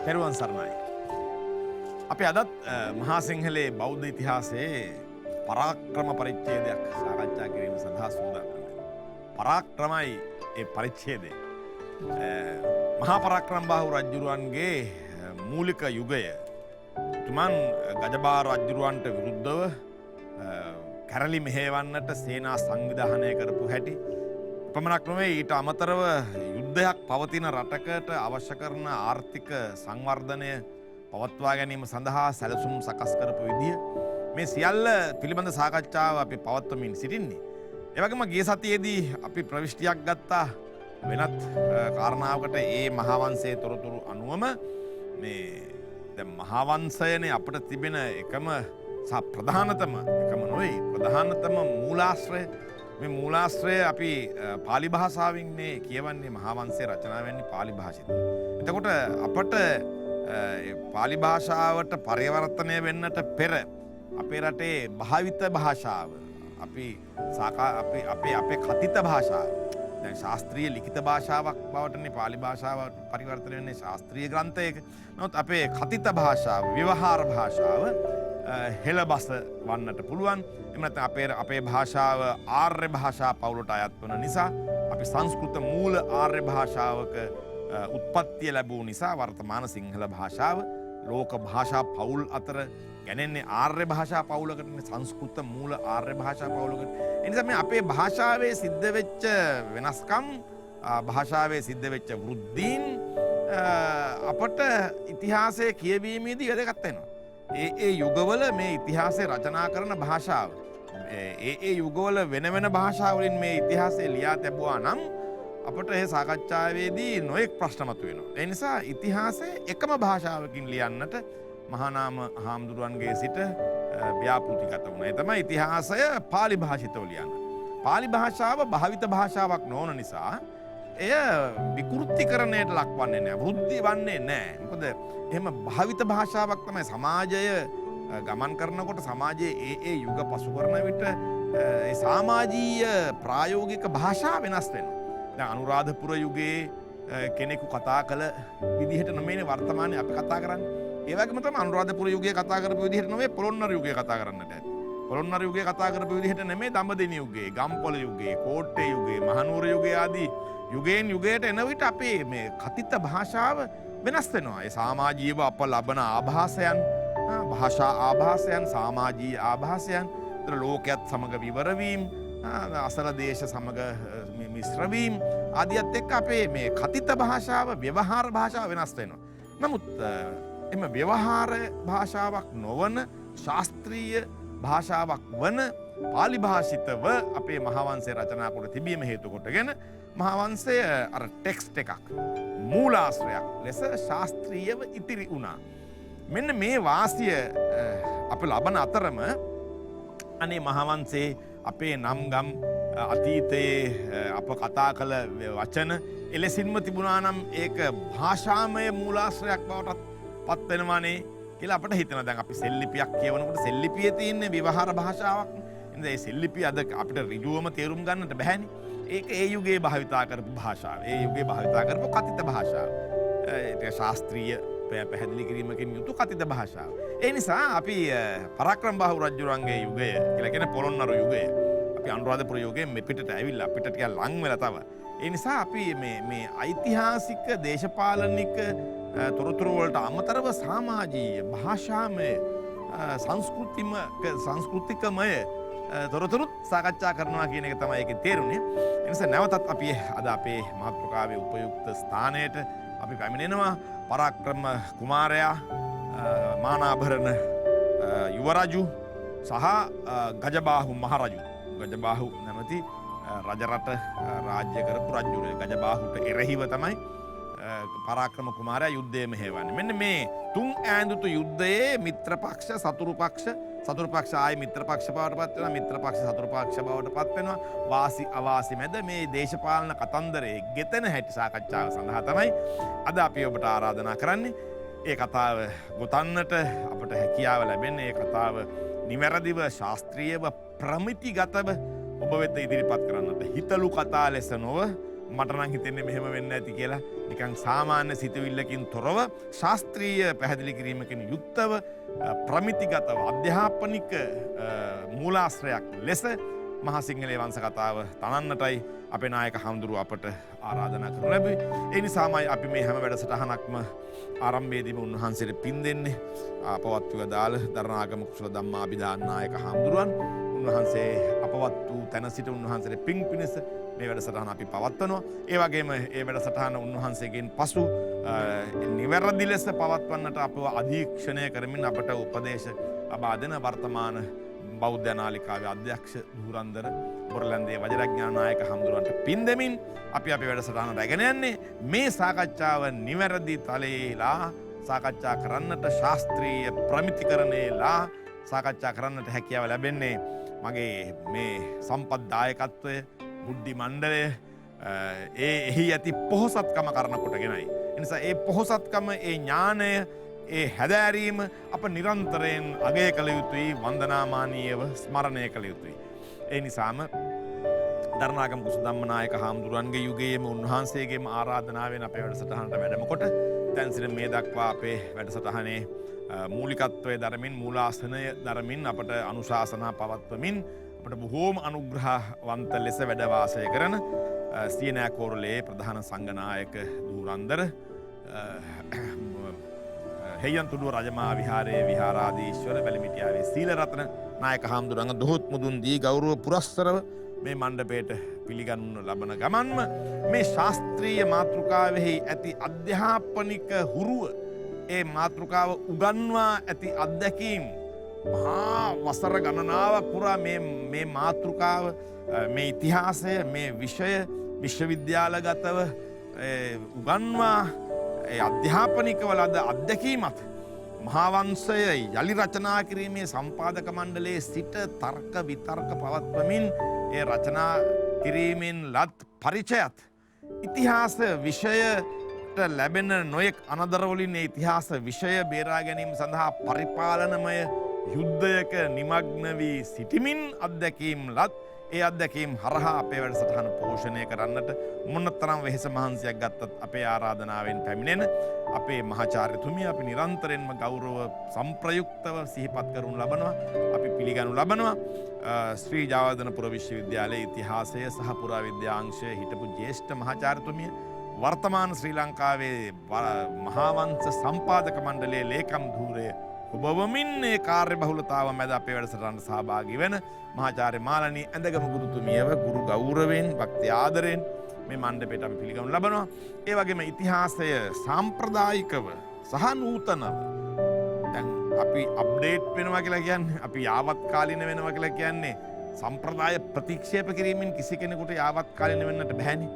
තෙරුවන් සරණයි. අපි අදත් මහා සිංහලේ බෞද්ධ ඉතිහාසයේ පරාක්‍රම පරිච්ඡේදයක් සාකච්ඡා කිරීම සඳහා සූදානම් වෙනවා. පරාක්‍රමයි ඒ පරිච්ඡේදය. මහා පරාක්‍රම බාහු රජුරුවන්ගේ මූලික යුගය. තුමන් ගජබා රජුරුවන්ට විරුද්ධව කැරලි මෙහෙවන්නට සේනා සංවිධානය කරපු හැටි. පමණක් නොවේ ඊට අමතරව යුද්ධයක් පවතින රටකට අවශ්‍ය කරන ආර්ථික සංවර්ධනය පවත්වා ගැනීම සඳහා සැලසුම් සකස් කරපු විදිය මේ සියල්ල පිළිබඳ සාකච්ඡාව අපි පවත්වමින් සිටින්නේ. ඒ වගේම ගිය සතියේදී අපි ප්‍රවිෂ්ටියක් ගත්තා වෙනත් කාරණාවකට ඒ මහාවංශයේ තොරතුරු අනුවම මේ දැන් මහාවංශයනේ අපිට තිබෙන එකම ප්‍රධානතම එකම නොවේ ප්‍රධානතම මූලාශ්‍රය. මේ මූලාශ්‍රය අපි පාලි භාෂාවෙන් මේ කියවන්නේ මහාවංශයේ රචනා වෙන්නේ පාලි භාෂිතව. එතකොට අපට පාලි භාෂාවට පරිවර්තනය වෙන්නට පෙර අපේ රටේ භාවිත භාෂාව අපේ කතිත භාෂාව දැන් ශාස්ත්‍රීය ලිඛිත භාෂාවක් බවටනේ පාලි භාෂාව පරිවර්තනය වෙන්නේ ශාස්ත්‍රීය ග්‍රන්ථයක. නමුත් අපේ කතිත භාෂාව ව්‍යවහාර භාෂාව හෙළබස වන්නට පුළුවන්. එහෙම නැත්නම් අපේ භාෂාව ආර්ය භාෂා පවුලට අයත් වන නිසා අපි සංස්කෘත මූල ආර්ය භාෂාවක උත්පත්තිය ලැබූ නිසා වර්තමාන සිංහල භාෂාව ලෝක භාෂා පවුල් අතර ගැනෙන්නේ ආර්ය භාෂා පවුලකට සංස්කෘත මූල ආර්ය භාෂා පවුලකට. ඒ නිසා මේ අපේ භාෂාවේ සිද්ධ වෙච්ච වෙනස්කම් භාෂාවේ සිද්ධ වෙච්ච වෘද්ධීන් අපට ඉතිහාසයේ කියවීමේදී වැදගත් වෙනවා. ඒ යුගවල මේ ඉතිහාසය රචනා කරන භාෂාව. ඒ යුගවල වෙන භාෂාවලින් මේ ඉතිහාසය ලියා තැබුවා නම් අපට ඒ සාකච්ඡාවේදී නොයෙක් ප්‍රශ්න මතුවෙනවා. ඒ නිසා ඉතිහාසය එකම භාෂාවකින් ලියන්නට මහානාම හාමුදුරුවන්ගේ සිට ව්‍යාපෘතිගත වුණා. ඒ තමයි ඉතිහාසය පාලි භාෂිතව ලියන්න. පාලි භාෂාව භාවිත භාෂාවක් නොවන නිසා එය විකෘතිකරණයට ලක්වන්නේ නැහැ. වෘද්ධි වන්නේ නැහැ. මොකද එහෙම භාවිත භාෂාවක් තමයි සමාජය ගමන් කරනකොට සමාජයේ ඒ යුග පසු කරන විට ඒ සමාජීය ප්‍රායෝගික භාෂා වෙනස් වෙනවා. දැන් අනුරාධපුර යුගයේ කෙනෙකු කතා කළ විදිහට නෙමෙයිනේ වර්තමානයේ අපි කතා කරන්නේ. ඒ වගේම තමයි අනුරාධපුර යුගයේ කතා කරපු විදිහට නෙමෙයි පොළොන්නරු යුගයේ කතා කරන්නට ඇති. පොළොන්නරු යුගයේ කතා කරපු විදිහට නෙමෙයි දඹදෙණි යුගයේ, ගම්පොළ යුගයේ, කෝට්ටේ යුගයේ, මහනුවර යුගයේ ආදී යුගයෙන් යුගයට එන විට අපේ මේ කතිත භාෂාව වෙනස් වෙනවා. ඒ සමාජීයව අප ලබන ආභාසයන්, භාෂා ආභාසයන්, සමාජීය ආභාසයන්, ලෝකයක් සමග විවරවීම, අසල දේශ සමග මිශ්‍රවීම ආදියත් එක්ක අපේ මේ කතිත භාෂාව, ව්‍යවහාර භාෂාව වෙනස් වෙනවා. නමුත් එම ව්‍යවහාර භාෂාවක් නොවන ශාස්ත්‍රීය භාෂාවක් වන පාලි භාෂිතව අපේ මහාවංශය රචනා කොට තිබීම හේතු කොටගෙන මහාවංශය අර ටෙක්ස්ට් එකක් මූලාශ්‍රයක් ලෙස ශාස්ත්‍රීයව ඉතිරි වුණා. මෙන්න මේ වාසිය අප ලබන අතරම අනේ මහාවංශයේ අපේ නම්ගම් අතීතයේ අප කතා කළ වචන එලෙසින්ම තිබුණා නම් ඒක භාෂාමය මූලාශ්‍රයක් බවට පත් වෙනවානේ කියලා අපිට හිතෙනවා. දැන් අපි සෙල්ලිපියක් කියවනකොට සෙල්ලිපියේ තියෙන ව්‍යවහාර භාෂාවක්. එහෙනම් ඒ සෙල්ලිපිය අද අපිට ඍජුවම තේරුම් ගන්නට බැහැනේ. ඒක ඒ යුගයේ භාවිතා කරපු භාෂාව. ඒ යුගයේ භාවිතා කරපු කතිත භාෂාව. ඒක ශාස්ත්‍රීය පැහැදිලි කිරීමකින් යුතු කතිත භාෂාව. ඒ නිසා අපි පරාක්‍රම බාහු රජුරන්ගේ යුගය කියලා කියන පොළොන්නරු යුගය. අපි අනුරාධපුර යුගයෙන් මෙපිටට ඇවිල්ලා අපිට ටිකක් ලං වෙලා තව. ඒ නිසා අපි මේ ඓතිහාසික දේශපාලනික තොරතුරු වලට අමතරව සමාජීය භාෂාමය සංස්කෘතිකමය තොරතුරුත් සාකච්ඡා කරනවා කියන එක තමයි ඒකේ තේරුනේ. ඒ නිසා නැවතත් අපි අද අපේ මාතෘකාවේ උපයුක්ත ස්ථානයට අපි පැමිණෙනවා. පරාක්‍රම කුමාරයා, මානාභරණ යුවරජු සහ ගජබාහු මහරජු. ගජබාහු නැමැති රජරට රාජ්‍ය කරපු රජු. ගජබාහුට එරෙහිව තමයි පරාක්‍රම කුමාරයා යුද්ධය මෙහෙවන්නේ. මෙන්න මේ තුන් ඈඳුතු යුද්ධයේ මිත්‍ර පක්ෂ, සතුරු පක්ෂ ආයේ මිත්‍ර පක්ෂ බවට පත් වෙනවා. මිත්‍ර පක්ෂ සතුරු පක්ෂ බවට පත් වෙනවා. වාසි අවාසි මැද මේ දේශපාලන කතන්දරයේ ගෙතෙන හැටි සාකච්ඡාව සඳහා තමයි අද අපි ඔබට ආරාධනා කරන්නේ. ඒ කතාව ගොතන්නට අපට හැකියාව ලැබෙන්නේ. ඒ කතාව නිවැරදිව ශාස්ත්‍රීයව ප්‍රමිතිගතව ඔබ වෙත ඉදිරිපත් කරන්නට. හිතලු කතා ලෙස නොව මට නම් හිතෙන්නේ මෙහෙම වෙන්න ඇති කියලා. නිකන් සාමාන්‍ය සිතුවිල්ලකින් තොරව ශාස්ත්‍රීය පැහැදිලි කිරීමකින් යුක්තව ප්‍රමිතිගතව අධ්‍යාපනික මූලාශ්‍රයක් ලෙස මහා සිංහලේ වංශ කතාව තනන්නටයි අපේ නායක හඳුරු අපට ආරාධනා කරනු ලැබුවේ. ඒ නිසාමයි අපි මේ හැම වැඩසටහනක්ම ආරම්භයේදීම උන්වහන්සේට පින් දෙන්නේ. අපවත් වූ දාල දරණාගම කුසල ධම්මාභිදාන නායක හඳුරුවන් උන්වහන්සේ අපවත් වූ තැන සිට උන්වහන්සේට පින් පිණිස මේ වැඩසටහන අපි පවත්වනවා. ඒ වගේම ඒ වැඩසටහන උන්වහන්සේගෙන් පසු නිවැරදි ලෙස පවත්වන්නට අපව අධීක්ෂණය කරමින් අපට උපදේශ ලබා දෙන වර්තමාන බෞද්ධ නාලිකාවේ අධ්‍යක්ෂ ධුරන්දර බොරලන්දේ වජිරඥාන නායක හඳුරන්ට පින් දෙමින් අපි වැඩසටහන රැගෙන යන්නේ මේ සාකච්ඡාව නිවැරදි තලයේලා සාකච්ඡා කරන්නට ශාස්ත්‍රීය ප්‍රමිතිකරණයලා සාකච්ඡා කරන්නට හැකියාව ලැබෙන්නේ මගේ මේ සම්පත් දායකත්වය බුද්ධි මණ්ඩලය එහි ඇති පොහොසත්කම කරන කොටගෙනයි. එනිසා ඒ පොහොසත්කම ඒ ඥානය ඒ හැදෑරීම අප නිරන්තරයෙන් අගය කළ යුතුයි වන්දනාමානීයව ස්මරණය කළ යුතුයි. ඒ නිසාම දරණාගම කුසදම්ම නායක හාමුදුරුවන්ගේ යුගයේම උන්වහන්සේගේම ආරාධනාවෙන් අපේ වැඩසටහනට වැඩම කොට දැන් සිට මේ දක්වා අපේ වැඩසටහනේ මූලිකත්වය දරමින් මූලාසනය දරමින් අපට අනුශාසනා පවත්වමින් අපට බොහෝම අනුග්‍රහවන්ත ලෙස වැඩ වාසය කරන සියනෑ කෝරළේ ප්‍රධාන සංඝනායක ධුරන්දර හෙයන්තුඩුව රජමා විහාරයේ විහාරාධීශ්වර වැලිමිටියාවේ සීලරත්න නායක හාමුදුරුවන්ගේ දොහොත් මුදුන් දී ගෞරව පුරස්තරව මේ මණ්ඩපයට පිළිගන්වනු ලබන ගමන්ම මේ ශාස්ත්‍රීය මාතෘකාවෙහි ඇති අධ්‍යාපනික හුරුව ඒ මාතෘකාව උගන්වා ඇති අත්දැකීම් මහා වසර ගණනාවක් පුරා මේ මාතෘකාව මේ ඉතිහාසය මේ විෂය විශ්වවිද්‍යාලගතව උගන්වා අධ්‍යාපනිකවල අද අත්දැකීමත් මහාවංශය යළි රචනා කිරීමේ සම්පාදක මණ්ඩලයේ සිට තර්ක විතර්ක පවත්වමින් ඒ රචනා කිරීමෙන් ලත් පරිචයත් ඉතිහාස විෂයට ලැබෙන නොයෙක් අනදරවලින් ඉතිහාස විෂය බේරා ගැනීම සඳහා පරිපාලනමය යුද්ධයක නිමග්න වී සිටිමින් අත්දැකීම් ලත් ඒ අත්දැකීම් හරහා අපේ වැඩසටහන පෝෂණය කරන්නට මොනතරම් වෙහෙස මහන්සියක් ගත්තත් අපේ ආරාධනාවෙන් පැමිණෙන අපේ මහාචාර්යතුමිය අපි නිරන්තරයෙන්ම ගෞරව සම්ප්‍රයුක්තව සිහිපත් කරනු ලබනවා. අපි පිළිගනු ලබනවා. ශ්‍රී ජයවර්ධනපුර විශ්වවිද්‍යාලයේ ඉතිහාසය සහ පුරාවිද්‍යාංශයේ හිටපු ජ්‍යෙෂ්ඨ මහාචාර්යතුමිය වර්තමාන ශ්‍රී ලංකාවේ මහාවංශ සම්පාදක මණ්ඩලයේ ලේකම් ධූරය ඔබවමින් ඒ කාර්ය බහුලතාව මැද අපේ වැඩසටහනට සහභාගී වෙන මහාචාර්ය මාලනී ඇඳගම ගුරුතුමියව ගුරු ගෞරවයෙන් භක්ති ආදරයෙන් මේ මණ්ඩපයට අපි පිළිගනු ලබනවා. ඒ වගේම ඉතිහාසය සාම්ප්‍රදායිකව සහ නූතනව දැන් අපි අප්ඩේට් වෙනවා කියලා කියන්නේ අපි යාවත් කාලින වෙනවා කියලා කියන්නේ සම්ප්‍රදාය ප්‍රතික්ෂේප කිරීමෙන් කිසි කෙනෙකුට යාවත් කාලින වෙන්නට බැහැනේ.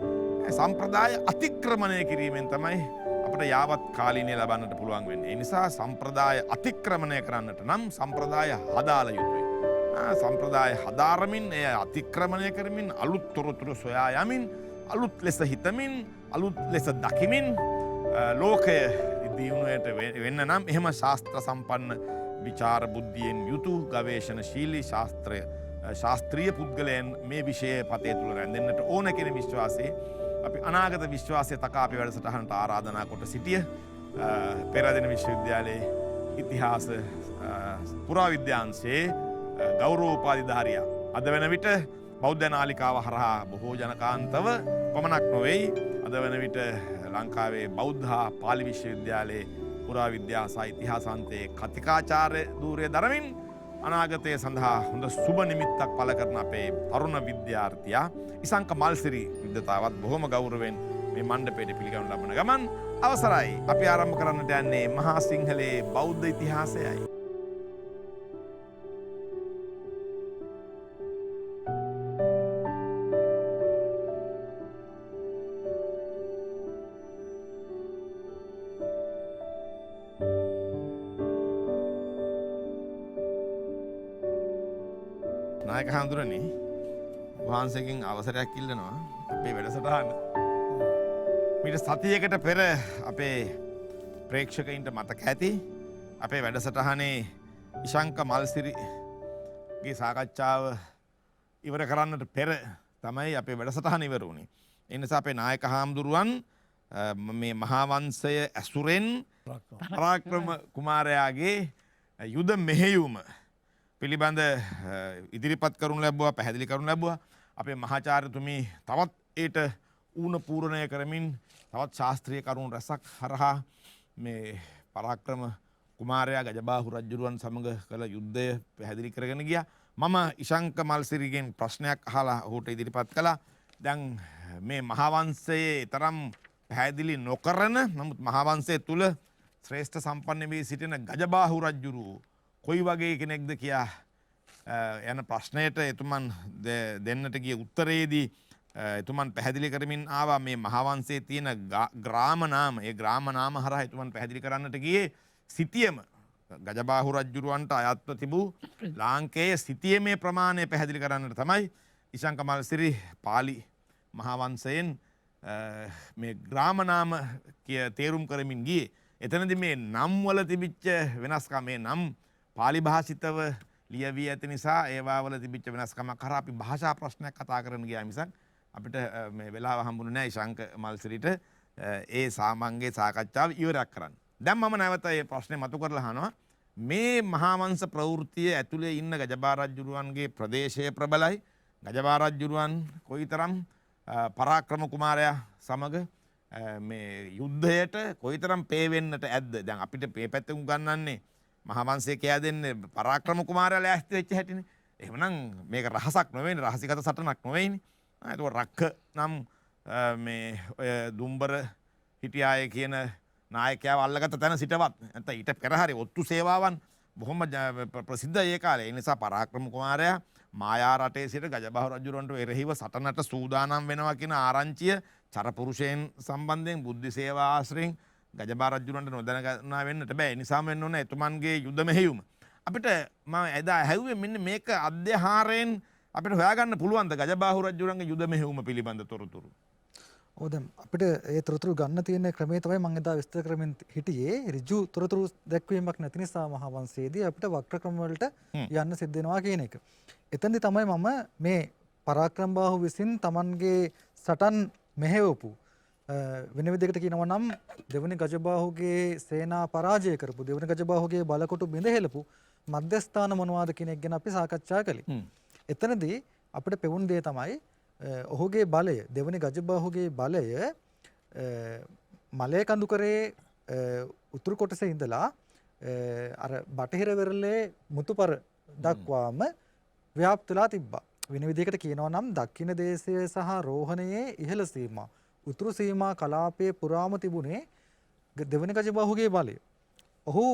සම්ප්‍රදාය අතික්‍රමණය කිරීමෙන් තමයි අපට යාවත් කාලීනය ලබන්නට පුළුවන් වෙන්නේ. ඒ නිසා සම්ප්‍රදාය අතික්‍රමණය කරන්නට නම් සම්ප්‍රදාය හදාල යුතුයි. සම්ප්‍රදාය හදාරමින් එය අතික්‍රමණය කරමින් අලුත් තොරතුරු සොයා යමින් අලුත් ලෙස හිතමින් අලුත් ලෙස දකිමින් ලෝකය දියුණුවට වෙන්න නම් එහෙම ශාස්ත්‍ර සම්පන්න විචාර බුද්ධියෙන් යුතු ගවේෂණශීලී ශාස්ත්‍රීය පුද්ගලයන් මේ විෂය පතේ තුළ රැඳෙන්නට ඕන කෙන විශ්වාසයේ අපි අනාගත විශ්වාසය තකා අපි වැඩසටහනට ආරාධනා කොට සිටිය පෙරදින විශ්වවිද්‍යාලයේ ඉතිහාස පුරාවිද්‍යාංශයේ ගෞරවෝපාධිධාරියා අද වෙන විට බෞද්ධ නාලිකාව හරහා බොහෝ ජනකාන්තව පමණක් නොවෙයි අද වෙන විට ලංකාවේ බෞද්ධ පාලි විශ්වවිද්‍යාලයේ පුරාවිද්‍යා සහ ඉතිහාසාන්තයේ කතිකාචාර්ය ධූරය දරමින් අනාගතය සඳහා හොඳ සුබ නිමිත්තක් පළ කරන අපේ තරුණ විද්‍යාර්ථියා ඉසංක මල්සිරි විද්‍යාවත් බොහොම ගෞරවයෙන් මේ මණ්ඩපයට පිළිගනු ලබන ගමන් අවසරයි අපි ආරම්භ කරන්නට යන්නේ මහා සිංහලේ බෞද්ධ ඉතිහාසයයි. නායක හඳුරන්නේ වහන්සේගෙන් අවසරයක් ඉල්ලනවා අපේ වැඩසටහන මීට සතියකට පෙර අපේ ප්‍රේක්ෂකයින්ට මතක ඇති අපේ වැඩසටහනේ ඉශංක මල්සිරිගේ සාකච්ඡාව ඉවර කරන්නට පෙර තමයි අපේ වැඩසටහන ඉවර වුණේ. ඒ නිසා අපේ නායක හාමුදුරුවන් මේ මහාවංශය ඇසුරෙන් පරාක්‍රම කුමාරයාගේ යුද මෙහෙයුම පිළිබඳ ඉදිරිපත් කරනු ලැබුවා, පැහැදිලි කරනු ලැබුවා. අපේ මහාචාර්යතුමී තවත් ඒට ඌණ පූර්ණය කරමින් තවත් ශාස්ත්‍රීය කරුණු රැසක් හරහා මේ පරාක්‍රම කුමාරයා ගජබාහු රජුරුවන් සමග කළ යුද්ධය පැහැදිලි කරගෙන ගියා. මම ඉශංක මල්සිරිගෙන් ප්‍රශ්නයක් අහලා ඔහුට ඉදිරිපත් කළා. දැන් මේ මහාවංශයේ තරම් පැහැදිලි නොකරන නමුත් මහාවංශය තුල ශ්‍රේෂ්ඨ සම්පන්න වී සිටින ගජබාහු රජුරු කොයි වගේ කෙනෙක්ද කියා යන ප්‍රශ්නයට එතුමන් දෙන්නට ගිය උත්තරයේදී එතුමන් පැහැදිලි කරමින් ආවා මේ මහාවංශයේ තියෙන ග්‍රාම නාම. ඒ ග්‍රාම නාම හරහා එතුමන් පැහැදිලි කරන්නට ගියේ සිටියම ගජබාහු රජුරවන්ට අයත්ව තිබූ ලාංකේය සිටියමේ ප්‍රමාණය පැහැදිලි කරන්නට තමයි ඉශංක මල්සිරි පාලි මහාවංශයෙන් මේ ග්‍රාම නාම තේරුම් කරමින් ගියේ. එතනදී මේ නම් වල තිබිච්ච වෙනස්කම්, මේ නම් පාලි භාෂිතව ලියවී ඇති නිසා ඒවා වල තිබිච්ච වෙනස්කමක් කරා අපි භාෂා ප්‍රශ්නයක් කතා කරන්න ගියා මිසක් අපිට මේ වෙලාව හම්බුනේ නැහැ ඉශංක මල්සිරිට ඒ සාමංගේ සාකච්ඡාව ඉවරයක් කරන්න. දැන් මම නැවත මේ ප්‍රශ්නේ මතු කරලා අහනවා මේ මහාවංශ ප්‍රවෘත්තිය ඇතුලේ ඉන්න ගජබා රජුරුවන්ගේ ප්‍රදේශය ප්‍රබලයි. ගජබා රජුරුවන් කොයිතරම් පරාක්‍රම කුමාරයා සමග මේ යුද්ධයට කොයිතරම් පේවෙන්නට ඇද්ද. දැන් අපිට මේ පැත්තෙන් උගන්වන්නේ මහාවංශය කියා දෙන්නේ පරාක්‍රම කුමාරයා ලෑස්ති වෙච්ච හැටිනේ. එහෙමනම් මේක රහසක් නෙවෙයිනේ, රහසිගත සටනක් නෙවෙයිනේ. ඒක රක්ක නම් මේ ඔය දුම්බර හිටියාය කියන නායකයාව අල්ලගත්ත තැන සිටවත් නැත්නම් ඊට පෙර හරි ඔත්තු සේවාවන් බොහොම ප්‍රසිද්ධ ඒ කාලේ. ඒ නිසා පරාක්‍රම කුමාරයා මායා රටේ සිට ගජබාහු රජුරන්ට එරෙහිව සටනට සූදානම් වෙනවා කියන ආරංචිය චරපුරුෂයන් සම්බන්ධයෙන් බුද්ධි සේවා ආශ්‍රයෙන් ගජබා රජුරන්ට නොදැනගන්නා වෙන්නට බෑ. ඒ නිසාම වෙන්න ඕන එතුමන්ගේ යුද මෙහෙයුම. අපිට මම එදා ඇහුවේ මෙන්න මේක අධ්‍යහාරයෙන් අපිට හොයාගන්න පුළුවන්ද ගජබාහු රජුරන්ගේ යුද මෙහෙයුම පිළිබඳ තොරතුරු? ඔව් දැන් අපිට ඒ තොරතුරු ගන්න තියෙන ක්‍රමය තමයි මම එදා විස්තර කරමින් හිටියේ. ඍජු තොරතුරු දැක්වීමක් නැති නිසා මහාවංශයේදී අපිට වක්‍ර ක්‍රම වලට යන්න සිද්ධ වෙනවා කියන එක. එතෙන්දි තමයි මම මේ පරාක්‍රම බාහු විසින් Tamanගේ සටන් මෙහෙවපු වෙන විදිහකට කියනවා නම් දෙවනි ගජබාහුගේ සේනා පරාජය කරපු, දෙවනි ගජබාහුගේ බලකොටු බිඳ හෙලපු මධ්‍යස්ථාන මොනවාද කියන එක ගැන අපි සාකච්ඡා කළේ. එතනදී අපිට පෙවුණු දේ තමයි ඔහුගේ බලය, දෙවනි ගජබාහුගේ බලය මලය කඳුකරේ උතුරු කොටසේ ඉඳලා අර බටහිර වෙරළේ මුතුපර දක්වාම ව්‍යාප්තලා තිබ්බා. වෙන විදිහකට කියනවා නම් දක්ෂිණ දේශය සහ රෝහණයේ ඉහළ සීමා, උතුරු සීමා කලාපයේ පුරාම තිබුණේ දෙවනි ගජබාහුගේ බලය. ඔහු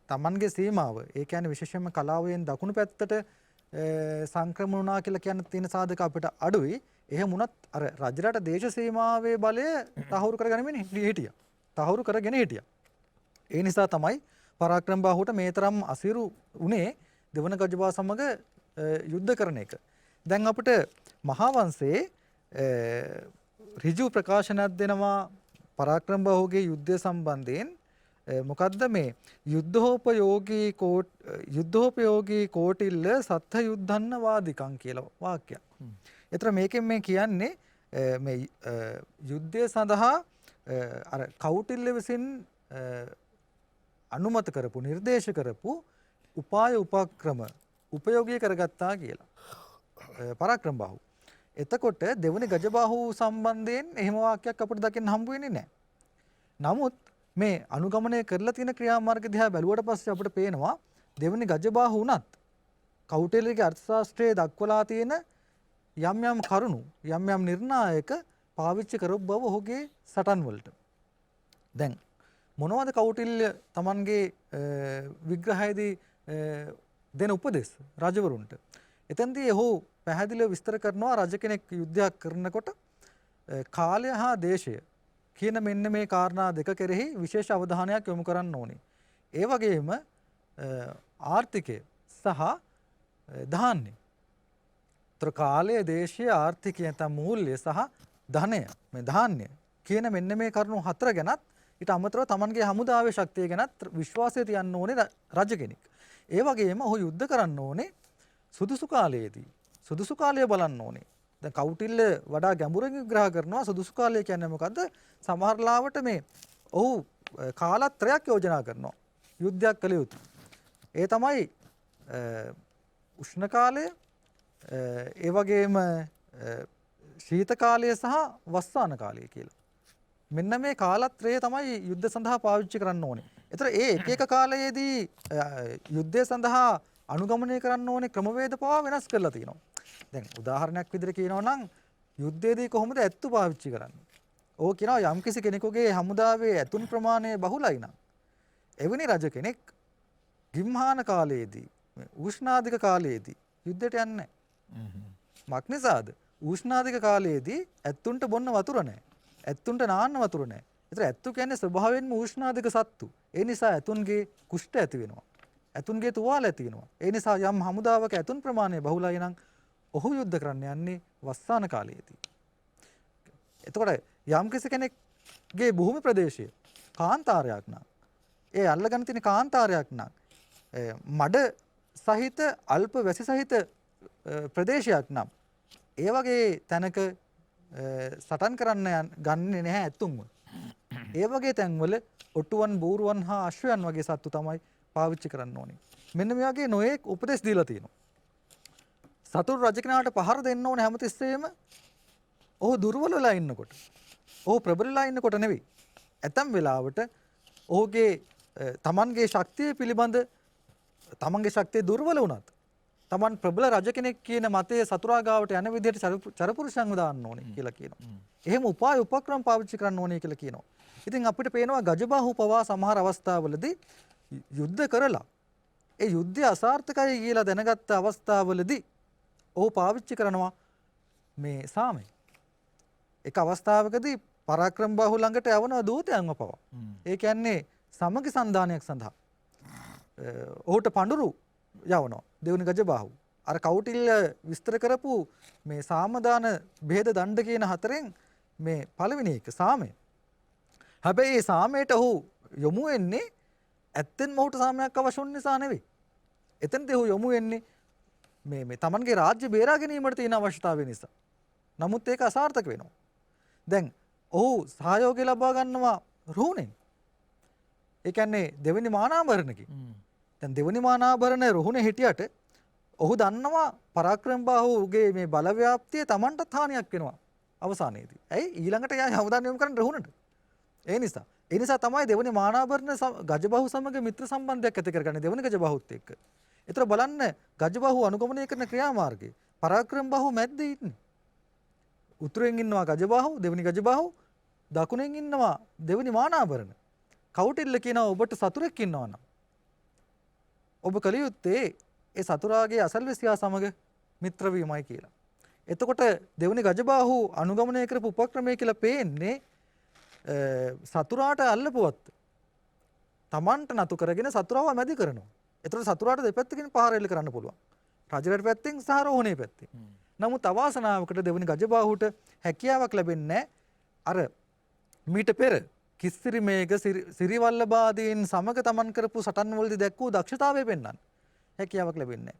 තමන්ගේ සීමාව, ඒ කියන්නේ විශේෂයෙන්ම කලාවෙන් දකුණු පැත්තට සංක්‍රමණ වුණා කියලා කියන්න තියෙන සාධක අපිට අඩුයි. එහෙම වුණත් අර රජරට දේශ සීමාවේ බලය තහවුරු කරගෙන හිටියා. තහවුරු කරගෙන හිටියා. ඒ නිසා තමයි පරාක්‍රම බාහුවට මේ තරම් අසිරු උනේ දෙවන ගජබා සමග යුද්ධ කරන එක. දැන් අපිට මහාවංශයේ ඍජු ප්‍රකාශනයක් දෙනවා පරාක්‍රම බාහුගේ යුද්ධය සම්බන්ධයෙන්. මොකද්ද මේ යුද්ධෝපයෝගී කෝටිල්ල සත්ත්‍ය යුද්ධන්න වාදිකං කියලා වාක්‍යයක්. ඒතර මේකෙන් මේ කියන්නේ මේ යුද්ධය සඳහා අර කෞටිල්ල විසින් අනුමත කරපු, නිර්දේශ කරපු උපාය උපක්‍රම උපයෝගී කරගත්තා කියලා පරාක්‍රම බාහු. එතකොට දෙවනි ගජබාහු සම්බන්ධයෙන් එහෙම වාක්‍යයක් අපිට දකින්න හම්බ වෙන්නේ නැහැ. නමුත් මේ අනුගමනය කරලා තියෙන ක්‍රියාමාර්ග දිහා බැලුවට පස්සේ අපිට පේනවා දෙවනි ගජබාහු උනත් කෞටිල්‍යගේ අර්ථශාස්ත්‍රයේ දක්වලා තියෙන යම් යම් කරුණු, යම් යම් නිර්ණායක පාවිච්චි කරපු බව ඔහුගේ සටන් වලට. දැන් මොනවද කෞටිල්‍ය Tamanගේ විග්‍රහයේදී දෙන උපදෙස් රජවරුන්ට? එතෙන්දී ඔහු පැහැදිලිව විස්තර කරනවා රජ කෙනෙක් යුද්ධයක් කරනකොට කාලය හා දේශය කියන මෙන්න මේ කාරණා දෙක කෙරෙහි විශේෂ අවධානයක් යොමු කරන්න ඕනේ. ඒ වගේම ආර්ථිකය සහ ධාන්‍ය. තර කාලය, දේශය, ආර්ථිකය නැත්නම් මූල්‍ය සහ ධනය, මේ ධාන්‍ය කියන මෙන්න මේ කරුණු හතර ගැනත් ඊට අමතරව Tamanගේ හමුදාවේ ශක්තිය ගැනත් විශ්වාසය තියන්න ඕනේ රජ කෙනෙක්. ඒ වගේම ඔහු යුද්ධ කරන්න ඕනේ සුදුසු කාලයේදී. සුදුසු කාලය බලන්න ඕනේ. දැන් කෞටිල්ල වඩා ගැඹුරින් විග්‍රහ කරනවා සුදුසු කාලය කියන්නේ මොකද්ද? සමහර ලාවට මේ ඔහු කාලත්‍රයක් යෝජනා කරනවා. යුද්ධයක් කළ යුතු. ඒ තමයි උෂ්ණ කාලය, ඒ වගේම ශීත කාලය සහ වස්සාන කාලය කියලා. මෙන්න මේ කාලත්‍රය තමයි යුද්ධ සඳහා පාවිච්චි කරන්න ඕනේ. ඒතර ඒ එක එක කාලයේදී යුද්ධය සඳහා අනුගමනය කරන්න ඕනේ ක්‍රමවේද පවා වෙනස් කරලා තියෙනවා. දැන් උදාහරණයක් විදිහට කියනවා නම් යුද්ධයේදී කොහොමද ඇත්තු පාවිච්චි කරන්නේ? ඕක කියනවා යම්කිසි කෙනෙකුගේ හමුදාවේ ඇතුන් ප්‍රමාණය බහුලයි නම් එවැනි රජ කෙනෙක් ගිම්හාන කාලයේදී උෂ්ණාධික කාලයේදී යුද්ධයට යන්නේ නැහැ. මක් නිසාද? උෂ්ණාධික කාලයේදී ඇත්තුන්ට බොන්න වතුර නැහැ. ඇත්තුන්ට නාන්න වතුර නැහැ. ඒතර ඇත්තු කියන්නේ ස්වභාවයෙන්ම උෂ්ණාධික සත්තු. ඒ නිසා ඇතුන්ගේ කුෂ්ඨ ඇති වෙනවා. ඇතුන්ගේ තුවාල ඇති වෙනවා. ඒ නිසා යම් හමුදාවක ඇතුන් ප්‍රමාණය බහුලයි නම් ඔහු යුද්ධ කරන්න යන්නේ වස්සාන කාලයේදී. එතකොට යම් කෙනෙක්ගේ භූමි ප්‍රදේශය කාන්තාරයක් නම් ඒ අල්ලගෙන තියෙන කාන්තාරයක් නම් මඩ සහිත අල්ප වැසි සහිත ප්‍රදේශයක් නම් ඒ වගේ තැනක සටන් කරන්න ගන්නේ නැහැ ඇතුන්ව. ඒ වගේ තැන්වල ඔට්ටුවන් බූරුවන් හා අශ්වයන් වගේ සත්තු තමයි පාවිච්චි කරන්න ඕනේ. මෙන්න මේ වගේ නොයෙක් උපදෙස් දීලා තියෙනවා. සතුරු රජ කෙනාට පහර දෙන්න ඕනේ හැමතිස්සෙම ඔහු දුර්වල වෙලා ඉන්නකොට. ඔහු ප්‍රබල වෙලා ඉන්නකොට නෙවෙයි. ඇතම් වෙලාවට ඔහුගේ තමන්ගේ ශක්තිය පිළිබඳ තමන්ගේ ශක්තිය දුර්වල වුණත් තමන් ප්‍රබල රජ කෙනෙක් කියන මතයේ සතුරා ගාවට යන විදිහට චරපුරුෂයන්ව දාන්න ඕනේ කියලා කියනවා. එහෙම උපාය උපක්‍රම පාවිච්චි කරන්න ඕනේ කියලා කියනවා. ඉතින් අපිට පේනවා ගජබාහු පවා සමහර අවස්ථාවලදී යුද්ධ කරලා ඒ යුද්ධය අසාර්ථකයි කියලා දැනගත්ත අවස්ථාවලදී ඔහු පාවිච්චි කරනවා මේ සාමය. එක අවස්ථාවකදී පරාක්‍රම බාහු ළඟට යවනවා දූතයන්ව පවා. ඒ කියන්නේ සමගි සන්දානයක් සඳහා. ඔහුට පඳුරු යවනවා දෙවනි ගජබාහු. අර කෞටිල්‍ය විස්තර කරපු මේ සාමදාන බෙහෙද දණ්ඩ කියන හතරෙන් මේ පළවෙනි එක සාමය. හැබැයි මේ සාමයට ඔහු යොමු වෙන්නේ ඇත්තෙන්ම ඔහුට සාමයක් අවශ්‍ය වුන නිසා නෙවෙයි. එතනදී ඔහු යොමු වෙන්නේ මේ තමන්ගේ රාජ්‍ය බේරා ගැනීමට තියෙන අවශ්‍යතාවය නිසා. නමුත් ඒක අසාර්ථක වෙනවා. දැන් ඔහු සහයෝගය ලබා ගන්නවා රුහුණෙන්. ඒ කියන්නේ දෙවෙනි මානාභරණකින්. දැන් දෙවෙනි මානාභරණ රුහුණේ හිටියට ඔහු දන්නවා පරාක්‍රම බාහුගේ මේ බලව්‍යාප්තිය තමන්ටත් හානියක් වෙනවා අවසානයේදී. ඇයි ඊළඟට යා අවධානය යොමු කරන්නේ රුහුණට. ඒ නිසා තමයි දෙවෙනි මානාභරණ ගජබාහු සමග මිත්‍ර සම්බන්ධයක් ඇති කරගන්නේ දෙවෙනි ගජබාහුත් එක්ක. ඒතර බලන්න ගජබාහු අනුගමනය කරන ක්‍රියාමාර්ගය පරාක්‍රම බාහු මැද්දේ ඉන්නේ. උතුරෙන් ඉන්නවා ගජබාහු දෙවෙනි ගජබාහු, දකුණෙන් ඉන්නවා දෙවෙනි මානාභරණ. කෞටිල්‍ය කියනවා ඔබට සතුරෙක් ඉන්නවා නම් ඔබ කල යුත්තේ ඒ සතුරාගේ අසල්වැසියා සමග මිත්‍ර වීමයි කියලා. එතකොට දෙවෙනි ගජබාහු අනුගමනය කරපු උපක්‍රමය කියලා පේන්නේ සතුරාට අල්ලපුවත් තමන්ට නතු කරගෙන සතුරාව මැදි කරනවා. එතකොට සතුරාට දෙපැත්තකින් පහර එල්ල කරන්න පුළුවන්. රජරට පැත්තෙන් සහ රෝහණේ පැත්තෙන්. නමුත් අවාසනාවකට දෙවෙනි ගජබාහුට හැකියාවක් ලැබෙන්නේ අර මීට පෙර කිස්සිරි මේක සිරිවල්ලභාදීන් සමග තමන් කරපු සටන් වලදී දැක්වූ දක්ෂතාවය පෙන්වන්න හැකියාවක් ලැබෙන්නේ නැහැ.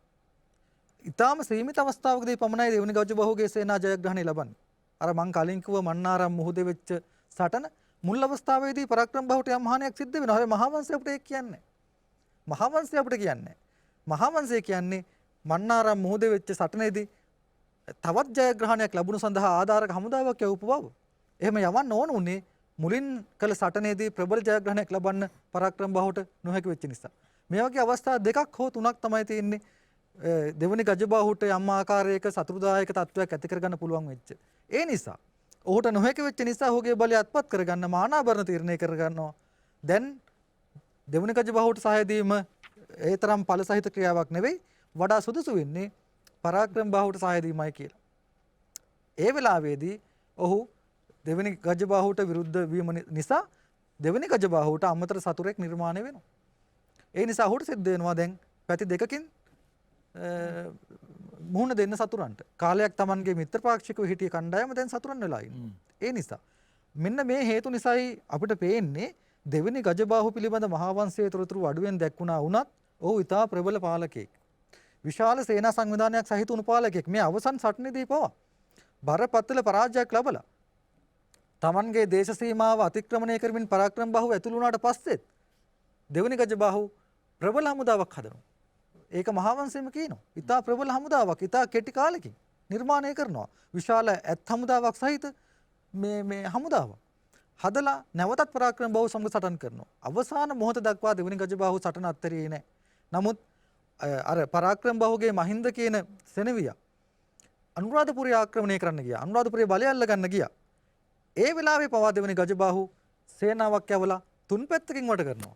ඊටාම සීමිත අවස්ථාවකදී පමණයි දෙවෙනි ගජබාහුගේ සේනා ජයග්‍රහණය ලබන්නේ. අර මං කලින් කිව්ව මන්නාරම් මුහුදේ වෙච්ච සටන මුල් අවස්ථාවේදී පරාක්‍රම බාහුට යම් හානියක් සිද්ධ වෙනවා. හැබැයි මහාවංශය අපිට ඒක කියන්නේ. මහාවංශය අපිට කියන්නේ. මහාවංශය කියන්නේ මන්නාරම් මුහුදේ වෙච්ච සටනේදී තවත් ජයග්‍රහණයක් ලැබුණු සඳහා ආධාරක හමුදාවක් යවපු බව. එහෙම යවන්න ඕන උනේ මුලින් කළ සටනේදී ප්‍රබල ජයග්‍රහණයක් ලබන්න පරාක්‍රම බාහුට නොහැකි වෙච්ච නිසා. මේ වගේ අවස්ථා දෙකක් හෝ තුනක් තමයි තියෙන්නේ දෙවෙනි ගජබාහුට යම් ආකාරයක සතුරුදායක තත්වයක් ඇති කරගන්න පුළුවන් වෙච්ච. ඒ නිසා ඔහුට නොහැකි වෙච්ච නිසා ඔහුගේ බලය අත්පත් කරගන්න මානාභරණ තීරණය කරගන්නවා. දැන් දෙවෙනි ගජබාහුට සහාය දීම ඒ තරම් ඵල සහිත ක්‍රියාවක් නෙවෙයි, වඩා සුදුසු වෙන්නේ පරාක්‍රම බාහුට සහාය දීමයි කියලා. ඒ වෙලාවේදී ඔහු දෙවෙනි ගජබාහුට විරුද්ධ වීම නිසා දෙවෙනි ගජබාහුට අමතර සතුරෙක් නිර්මාණය වෙනවා. ඒ නිසා ඔහුට සිද්ධ වෙනවා දැන් පැති දෙකකින් මුහුණ දෙන්න සතුරන්ට. කාලයක් Tamanගේ මිත්‍ර පාක්ෂිකව හිටිය කණ්ඩායම දැන් සතුරන් වෙලා ඉන්නවා. ඒ නිසා මෙන්න මේ හේතු නිසායි අපිට පේන්නේ දෙවෙනි ගජබාහු පිළිබඳ මහාවංශයේ තොරතුරු අඩුවෙන් දැක්ුණා වුණත් ඔහු ඉතා ප්‍රබල පාලකෙක්. විශාල සේනා සංවිධානයක් සහිත වුණු පාලකෙක්. මේ අවසන් සටනේදී පවා බරපතල පරාජයක් ලබලා තමන්ගේ දේශ සීමාව අතික්‍රමණය කරමින් පරාක්‍රම බාහුව ඇතුළු වුණාට පස්සෙත් දෙවනි ගජබාහු ප්‍රබල හමුදාවක් හදනවා. ඒක මහාවංශයෙන්ම කියනවා. ඉතා ප්‍රබල හමුදාවක් ඉතා කෙටි කාලෙකින් නිර්මාණය කරනවා. විශාල ඇත් හමුදාවක් සහිත මේ හමුදාවක් හදලා නැවතත් පරාක්‍රම බාහුව සමග සටන් කරනවා. අවසාන මොහොත දක්වා දෙවනි ගජබාහුව සටන අත්හැරියේ නැහැ. නමුත් අර පරාක්‍රම බාහුවගේ මහින්ද කියන සෙනවියා අනුරාධපුරය ආක්‍රමණය කරන්න ගියා. අනුරාධපුරේ බලය අල්ල ගන්න ගියා. ඒ වෙලාවේ පවා දෙවනි ගජබාහු සේනාවක් යවලා තුන් පැත්තකින් වට කරනවා.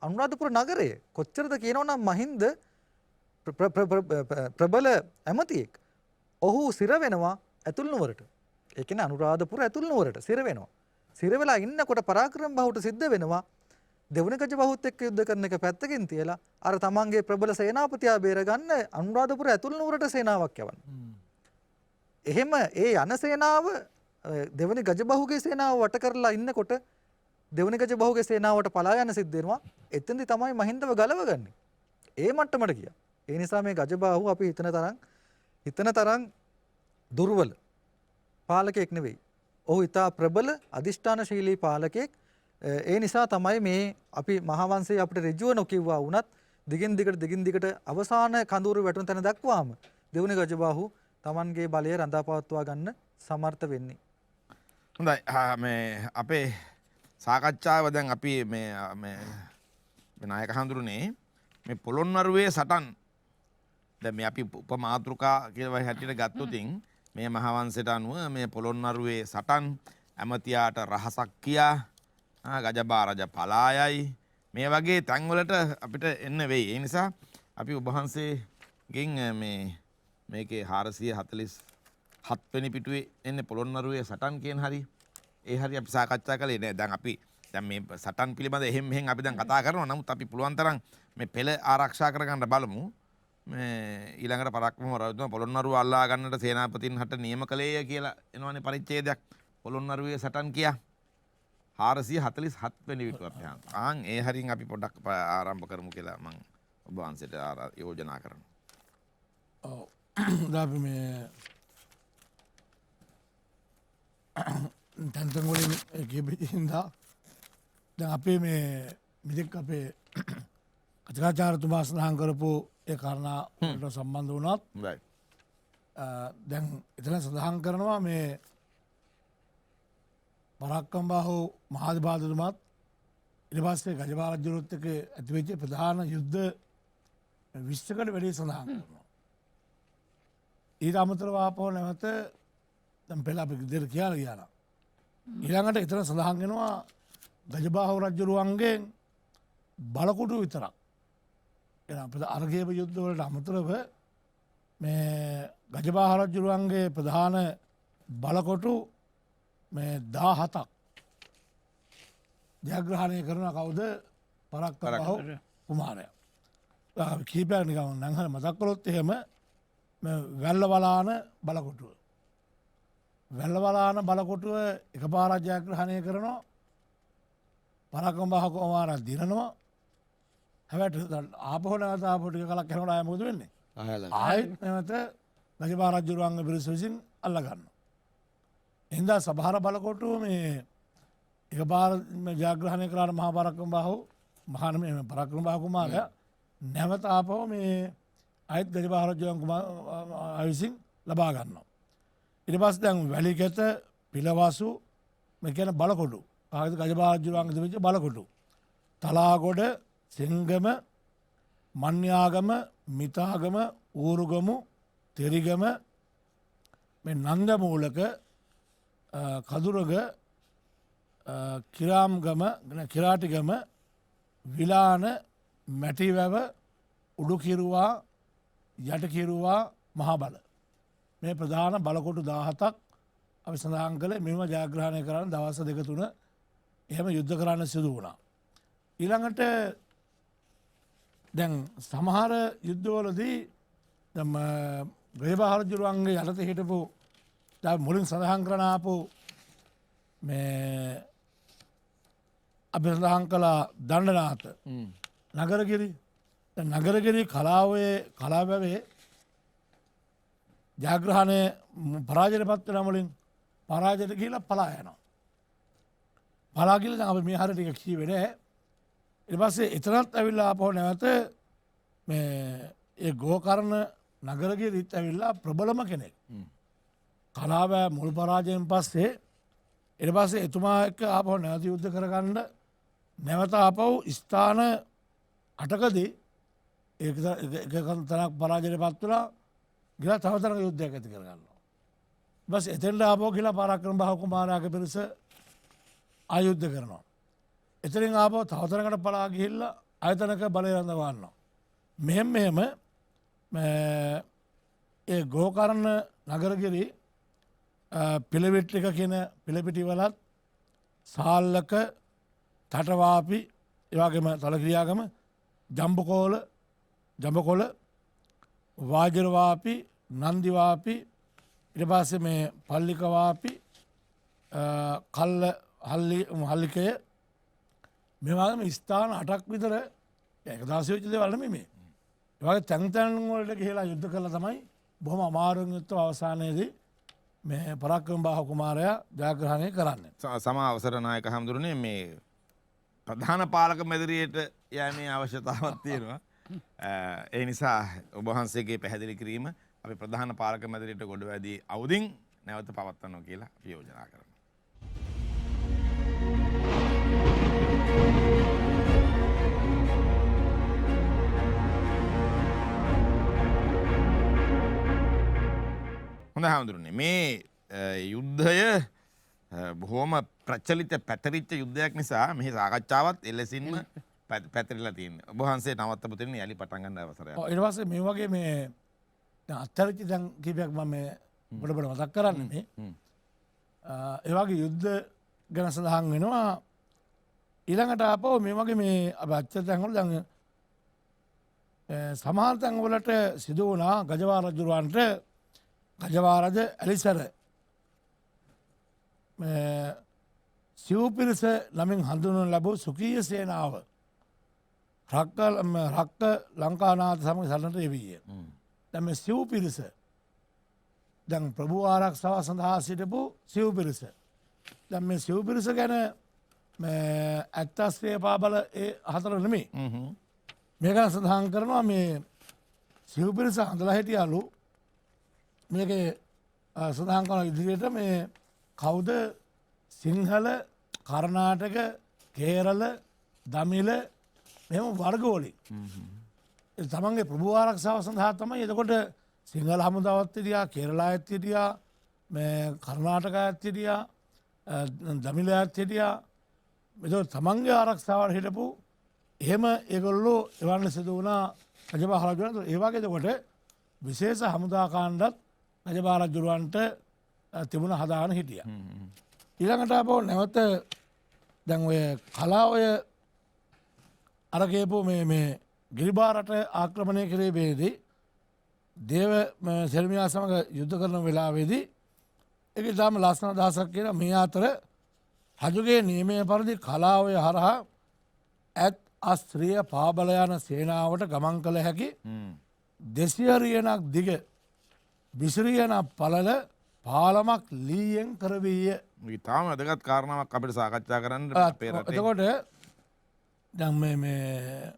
අනුරාධපුර නගරය කොච්චරද කියනවනම් මහින්ද ප්‍රබල ඇමතියෙක්. ඔහු සිර වෙනවා ඇතුල් නුවරට. ඒ කියන්නේ අනුරාධපුර ඇතුල් නුවරට සිර වෙනවා. සිර වෙලා ඉන්නකොට පරාක්‍රම බහුට සිද්ධ වෙනවා දෙවනි ගජබාහුත් එක්ක යුද්ධ කරන එක පැත්තකින් තියලා අර තමන්ගේ ප්‍රබල සේනාපතියා බේරගන්න අනුරාධපුර ඇතුල් නුවරට සේනාවක් යවන්න. එහෙම ඒ යන සේනාව දෙවනි ගජබහුගේ සේනාව වට කරලා ඉන්නකොට දෙවනි ගජබහුගේ සේනාවට පලා යන සිද්ධ වෙනවා. එතෙන්දි තමයි මහින්දව ගලවගන්නේ. ඒ මට්ටමට ගියා. ඒ නිසා මේ ගජබාහු අපි හිතන තරම් දුර්වල පාලකයෙක් නෙවෙයි. ඔහු ඉතා ප්‍රබල අධිෂ්ඨානශීලී පාලකයෙක්. ඒ නිසා තමයි මේ අපි මහාවංශයේ අපිට ඍජුව නොකියුවා වුණත් දිගින් දිගට අවසාන කඳවුරු වැටුණු තැන දක්වාම දෙවනි ගජබාහු Tamanගේ බලය රඳා පවත්වා ගන්න සමර්ථ වෙන්නේ. හොඳයි මේ අපේ සාකච්ඡාව දැන් අපි මේ නායක හඳුරුනේ මේ පොළොන්නරුවේ සටන් දැන් මේ අපි උපමාතෘකා කියලා හැටියට ගත්තොතින් මේ මහාවංශයට අනුව මේ පොළොන්නරුවේ සටන් ඇමතියාට රහසක් කියා ගජබා රජ පලායයි මේ වගේ තැන්වලට අපිට එන්න වෙයි. ඒ නිසා අපි ඔබ වහන්සේගෙන් මේකේ 447 වෙනි පිටුවේ එන්නේ පොළොන්නරුවේ සටන් කියන හරි ඒ හරි අපි සාකච්ඡා කළේ නෑ. දැන් අපි දැන් මේ සටන් පිළිබඳ එහෙම මෙහෙන් අපි දැන් කතා කරනවා. නමුත් අපි පුළුවන් තරම් මේ පෙළ ආරක්ෂා කරගන්න බලමු. මේ ඊළඟට පරාක්‍රම රජතුමා පොළොන්නරුව අල්ලා ගන්නට සේනාපතින් හට නියම කළේය කියලා එනවනේ පරිච්ඡේදයක්. පොළොන්නරුවේ සටන් කියා 447 වෙනි පිටුව අපි ඒ හරින් අපි පොඩ්ඩක් ආරම්භ කරමු කියලා මම ඔබ වහන්සේට යෝජනා කරනවා. ඔව්. අපි මේ තැන්තන් වලින් කියපිටින්දා දැන් අපේ මේ මිදෙක් අපේ කතිකාචාර්යතුමා සඳහන් කරපු ඒ කාරණා වලට සම්බන්ධ වුණත් දැන් එතන සඳහන් කරනවා මේ පරාක්‍රම බාහු මහාධිපාලතුමාත් ඊට පස්සේ ගජබා රජුත් එක්ක ඇතිවෙච්ච ප්‍රධාන යුද්ධ 20කට වැඩි සඳහන් කරනවා. ඊට අමතරව ආපහු නැවත දැන් පෙළ අපි ඉදිරියට කියලා ගියා. ඊළඟට එතන සඳහන් වෙනවා ගජබාහු රජුරුවන්ගෙන් බලකොටු විතරක්. එනම් අර්ගේව යුද්ධ වලට අමතරව මේ ගජබාහු රජුරුවන්ගේ ප්‍රධාන බලකොටු මේ 17ක් ජයග්‍රහණය කරන කවුද? පරාක්‍රම බාහු කුමාරයා. කීපයක් නිකන් නම් මතක් කළොත් එහෙම වැල්ලවලාන බලකොටුව. වැල්ලවලාන බලකොටුව එකපාරක් ජයග්‍රහණය කරනවා. පරාක්‍රම බාහු කුමාරයා දිනනවා. හැබැයි ආපහු නැවත ආපහු ටික කලක් යනකොට ආයෙ මොකද වෙන්නේ? ආයෙත් නැවත ගජබා රජුරුවන්ගේ පිරිස විසින් අල්ල ගන්නවා. එහින්දා සමහර බලකොටුව මේ එකපාර ජයග්‍රහණය කරාට මහා පරාක්‍රම බාහු පරාක්‍රම බාහු කුමාරයා නැවත ආපහු මේ අයත් ගජබා රජුන් විසින් ලබා ගන්නවා. ඊට පස්සේ දැන් වැලිකැත පිලවසු මේ කියන බලකොටු ආයත ගජබා රජුන්ගේ තිබිච්ච බලකොටු තලාගොඩ සිංගම මන්යාගම මිතාගම ඌරුගමු තෙරිගම මේ නන්දමූලක කදුරග කිරාම්ගම කිරාටිගම විලාන මැටිවැව උඩුකිරුවා යටකිරුවා මහබල මේ ප්‍රධාන බලකොටු 17ක් අපි සඳහන් කළේ මෙම ජයග්‍රහණය කරන්න දවස් 2-3 එහෙම යුද්ධ කරන්න සිදු වුණා. ඊළඟට දැන් සමහර යුද්ධවලදී ගජබා රජුරුවන්ගේ යටතේ හිටපු දැන් මුලින් සඳහන් කරන ආපු මේ අපි සඳහන් කළා දණ්ඩනාත නගරගිරි නගරගිරි කලාවේ කලාවැවේ ජයග්‍රහණය පරාජයට පත්වෙන මුලින් පරාජයට කියලා පලා යනවා. පලාගිල අප මේ හර ටික කී වෙන එ පස්සේ එතනත් ඇවිල්ලා අපහෝ නැවත ඒ ගෝකරණ නගරගේ රිත් ඇවිල්ලා ප්‍රබලම කෙනෙක්. කලාවෑ මුල් පරාජයෙන් පස්සේ එට පස්සේ එතුමා එක්ක ආපහු නැවත යුද්ධ කරගන්න නැවත ආපහු ස්ථාන අටකදී තනක් පරාජයට පත් වලා ගිලා තවතරක යුද්ධයක් ඇති කරගන්නවා. බස් එතෙන්ට ආපහු ගිලා පරාක්‍රම බාහු කුමාරයාගේ පිරිස ආයුද්ධ කරනවා. එතනින් ආපහු තවතරකට පලා ගිහිල්ලා ආයතනක බලය රඳවන්නවා. මෙහෙම ඒ ගෝකරණ නගරගිරි පිළිවෙට්ටික කියන පිළිපිටිවලත් සාල්ලක තටවාපි එවාගේම තලක්‍රියාගම ජම්බකොල වාජරවාපි නන්දිවාපි ඉට පස්සේ මේ පල්ලිකවාපි කල්ල හල්ලිකය මෙවාගම ස්ථාන අටක් විතර ඒකදාසයෝචිත වලම මේ වගේ තැන්තැන්වලට කියලා යුද්ධ කළ තමයි බොහොම අමාරුවෙන් යුත්තව අවසානයේදී මේ පරාක්‍රම බාහු කුමාරයා ජයග්‍රහණය කරන්න. සම අවසර නායක හඳුරන්නේ මේ ප්‍රධාන පාලක මැදිරියට යෑමේ අවශ්‍යතාවක් තියෙනවා. ඒ නිසා ඔබවහන්සේගේ පැහැදිලි කිරීම අපි ප්‍රධාන පාලක මැදිරියට ගොඩවැදී අවුදින් නැවත පවත්වනවා කියලා අපි යෝජනා කරනවා. හොඳ හාමුදුරනේ මේ යුද්ධය බොහෝම ප්‍රචලිත පැතරිච්ච යුද්ධයක් නිසා මෙහි සාකච්ඡාවත් එලෙසින්ම පැතිරිලා තියෙනවා. ඔබ වහන්සේ නවත්තපු තැනින් යලි පටන් ගන්න අවසරයක්. ඊට පස්සේ මේ වගේ මේ අත්‍යවශ්‍ය දැන් කීපයක් මම මේ පොඩ මතක් කරන්නේ මේ. ඒ වගේ යුද්ධ ගැන සඳහන් වෙනවා. ඊළඟට ආපහු මේ වගේ මේ අපි අච්චර තැන් වල දැන් සමහර තැන් වලට සිදු වුණා ගජවා රජුරවන්ට ගජවාරජ ඇලිසර සිව්පිරිස නමින් හඳුනන ලැබූ සුකීය සේනාව රක්ක ලංකානාත සමඟ සටනට එවීය. දැන් මේ සිව්පිරිස දැන් ප්‍රභූ ආරක්ෂාව සඳහා සිටපු සිව්පිරිස. දැන් මේ සිව්පිරිස ගැන ඇත්තස්ත්‍රය පාබල ඒ හතර නෙමෙයි. මේක සඳහන් කරනවා මේ සිව්පිරිස හඳලා හිටියලු මේක සඳහන් කරන ඉදිරියට මේ කවුද සිංහල කර්ණාටක කේරල දමිල මෙම වර්ගෝලින් තමන්ගේ ප්‍රභූ ආරක්ෂාව සඳහා තමයි එතකොට සිංහල හමුදාවත් හිටියා කේරලා ඇත් හිටියා මේ කර්ණාටක ඇත් හිටියා දමිල ඇත් හිටියා එතකොට තමන්ගේ ආරක්ෂාවට හිටපු එහෙම ඒගොල්ලෝ එවන්න සිදු වුණා රජබහ රජුන්ට. ඒ වගේ එතකොට විශේෂ හමුදා කාණ්ඩත් රජබහ රජුන්ට තිබුණ හදාගෙන හිටියා. ඊළඟට ආපහු නැවත දැන් ඔය කලා ඔය අර කියපු මේ ගිරිබාරට ආක්‍රමණය කිරීමේදී දේව සෙල්මියා සමග යුද්ධ කරන වෙලාවේදී ඒක ඉතාම ලස්සන අදහසක් කියන මේ අතර රජුගේ නියමය පරිදි කලා ඔය හරහා ඇත් අස්ත්‍රිය පාබල යන සේනාවට ගමන් කළ හැකි 200 රියනක් දිග 20 රියනක් පළල පාලමක් ලීයෙන් කරවීය. ඉතාම වැදගත් කාරණාවක් අපිට සාකච්ඡා කරන්න අපේ රටේ. එතකොට දැන් මේ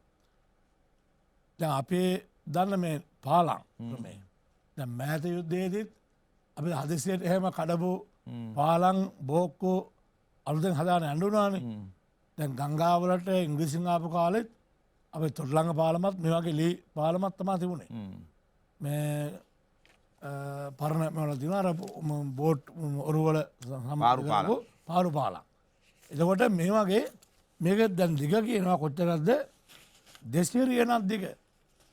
දැන් අපේ දන්න මේ පාලම් මේ දැන් මෑත යුද්ධයේදීත් අපි හදිසියට එහෙම කඩපු පාලම් බෝක්කු අලුතෙන් හදාගෙන යන්නුනානේ. දැන් ගංගාවලට ඉංග්‍රීසියෙන් ආපු කාලෙත් අපේ තොටලංග පාලමත් මේ වගේ ලී පාලමක් තමයි තිබුණේ. මේ පරණ මොනවද තියෙනවා අර බෝට් ඔරුවල පාරු පාලම්. එතකොට මේ වගේ මේක දැන් දිග කියනවා කොච්චරද 200 රියනක් දිග.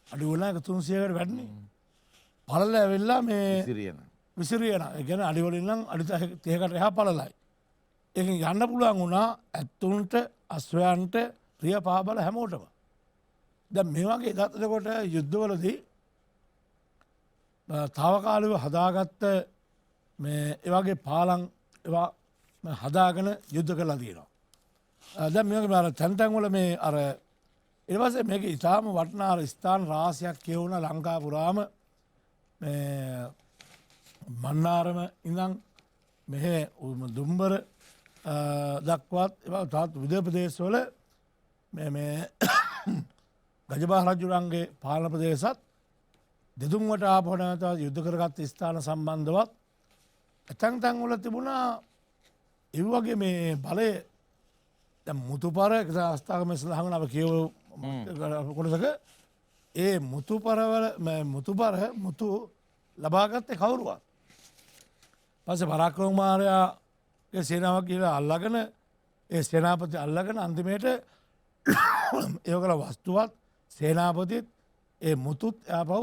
අඩි වල 300කට වැඩිනේ. පළල ඇවිල්ලා මේ 20 රියන. ඒ කියන්නේ අඩි වලින් නම් අඩි 30කට එහා පළලයි. ඒකෙන් යන්න පුළුවන් වුණා ඇත්තුන්ට අශ්වයන්ට රිය පාබල හැමෝටම. දැන් මේ වගේ එතකොට යුද්ධවලදී තාවකාලිකව හදාගත්ත මේ ඒ වගේ පාලම් ඒවා හදාගෙන යුද්ධ කරලා තියෙනවා. දැන් මේ වගේ අර තැන් තැන් වල මේ අර ඊට පස්සේ මේක ඉතාම වටිනා ස්ථාන රාශියක් කියවුණා ලංකා පුරාම මේ මන්නාරම ඉඳන් මෙහ දුම්බර දක්වත් තාත් විද ප්‍රදේශවල මේ ගජබා රජුරන්ගේ පාලන ප්‍රදේශත් දෙදුම්වට ආපහනත යුද්ධ කරගත් ස්ථාන සම්බන්ධවත් ඇතැන් තැන්වල තිබුණා එව්වගේ මේ බලය මුතුපර ස්ථාගම සඳහඟනාව කියව කොටසක ඒ මුතුපර මුතු ලබාගත්තේ කවුරුවත්. පස පරාක්‍රමමාරයාගේ සේනාවක් කියලා අල්ලගෙන ඒ සේනාපති අල්ලගෙන අන්තිමයට ඒකල වස්තුවත් සේනාපතිත් ඒ මුතුත් පව්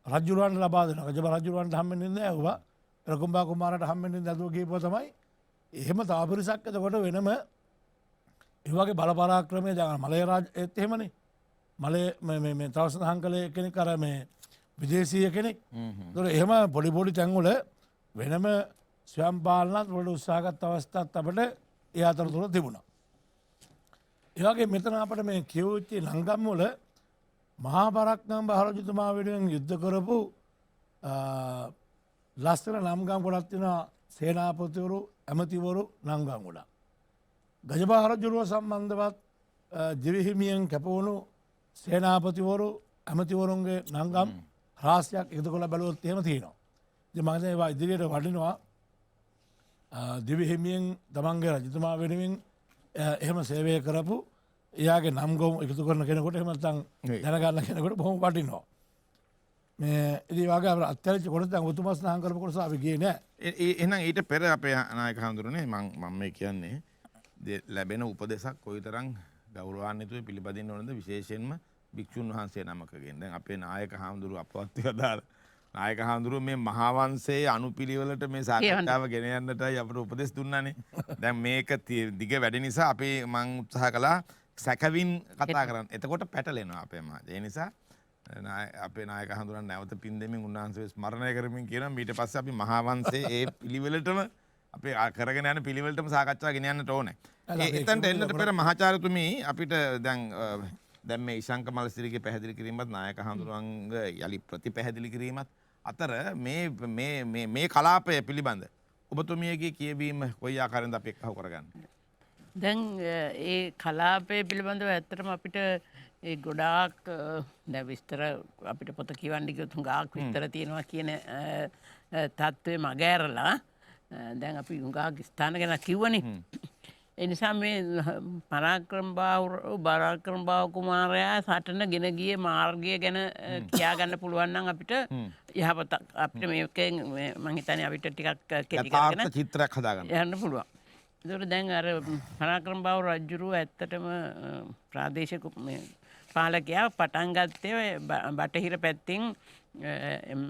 රජුරුවන්ට ලබාදන ජබ රජුරුවන්ට හම්මෙන්න්න ඇවා රකුම්බා කුමාරට හම්මෙන්ින් ඇතුව කීප තමයි එහෙම තාපිරිසක් එතකොට වෙනම ඒවගේ බලපරාක්‍රමය ජගන මලයරාජ එත් එහෙමනි මලේ තවසහන් කලය කෙනෙ කර මේ විදේශීය කෙනෙක් තොර එහෙම පොඩිපොඩි තැන්ගුල වෙනම ස්වයම්පාලනත් වලට උත්සාගත් අවස්ථත් අපට ඒ අතර තුළ තිබුණා. ඒවගේ මෙතන අපට මේ කියවච්චි ලංගම්වල මහා පරක්නම් බහරජතුමා වෙනුවෙන් යුද්ධ කරපු ලස්සන නම්ගම් ගොඩත්තින සේනාපතිවරු ඇමතිවරු නංගම් ගොඩා. ගජභාරජුරුව සම්බන්ධවත් ජිවිහිමියෙන් කැපවුණු සේනාපතිවරු ඇමතිවරුන්ගේ නංගම් රාසියක් එකතු කොළ බැලුවොත් එහෙම තියෙනවා. මගන ඒවා ඉදිරියට වඩිනවා දිවිහිමියෙන් තමන්ගේ රජතුමා වෙනුවෙන් එහෙම සේවය කරපු එයාගේ නම්ගොම් එකතු කරන කෙනකොට එමතන් දැනගන්න කෙනකොට බොහොම වටිනවා. මේ ඉදිවාගේ අත්‍යරච කොට උතුමස් නාංකරප කොටස අපි ගියේ නෑ. එහෙනම් ඊට පෙර අපේ නායක හඳුරන්නේ මම මේ කියන්නේ ලැබෙන උපදෙසක් කොයිතරම් ගෞරවාන්විතව පිළිපදින්න ඕනද විශේෂයෙන්ම භික්ෂුන් වහන්සේ නමකගෙන්. දැන් අපේ නායක හාමුදුරුව අපවත් වෙලා නායක හාමුදුරුව මේ මහාවංශයේ අනුපිළිවෙලට මේ සාකච්ඡාව ගෙන යන්නටයි අපට උපදෙස් දුන්නානේ. දැන් මේක දිග වැඩි නිසා අපි මම උත්සාහ කළා සැකවින් කතා කරන්න. එතකොට පැටලෙනවා අපේ මහජ. ඒ නිසා අපේ නායක හඳුනන නැවත පින් දෙමින් උන්වහන්සේ ස්මරණය කරමින් කියනවා ඊට පස්සේ අපි මහාවංශයේ ඒ පිළිවෙලටම අපේ කරගෙන යන පිළිවෙලටම සාකච්ඡා ගෙන යන්නට ඕනේ. එතනට එන්නට පෙර මහාචාර්යතුමී අපිට දැන් මේ ඉශංක මල්සිරිගේ පැහැදිලි කිරීමත් නායක හඳුනන්ගේ යලි ප්‍රතිපැහැදිලි කිරීමත් අතර මේ කලාපය පිළිබඳ ඔබතුමියගේ කියවීම කොයි ආකාරයෙන්ද අපි එක්කව කරගන්නේ? දැන් ඒ කලාපය පිළිබඳව ඇත්තටම අපිට ඒ ගොඩාක් විස්තර අපිට පොත කියවන්න ගියොත් හුඟක් විස්තර තියෙනවා කියන තත්ත්වය මගහැරලා දැන් අපි හුඟක් ස්ථාන ගැන කිව්වනේ. ඒ නිසා මේ පරාක්‍රමබාහු කුමාරයා සටන ගෙන ගියේ මාර්ගය ගැන කියා ගන්න පුළුවන් නම් අපිට යහපත අපිට මේකෙන් මම හිතන්නේ අපිට ටිකක් කෙටි කරගෙන චිත්‍රයක් හදාගන්න යන්න පුළුවන්. ඒතකොට දැන් අර පරාක්‍රමබාහු රජුරුව ඇත්තටම ප්‍රාදේශික පාලකයා පටන් ගත්තේ බටහිර පැත්තෙන්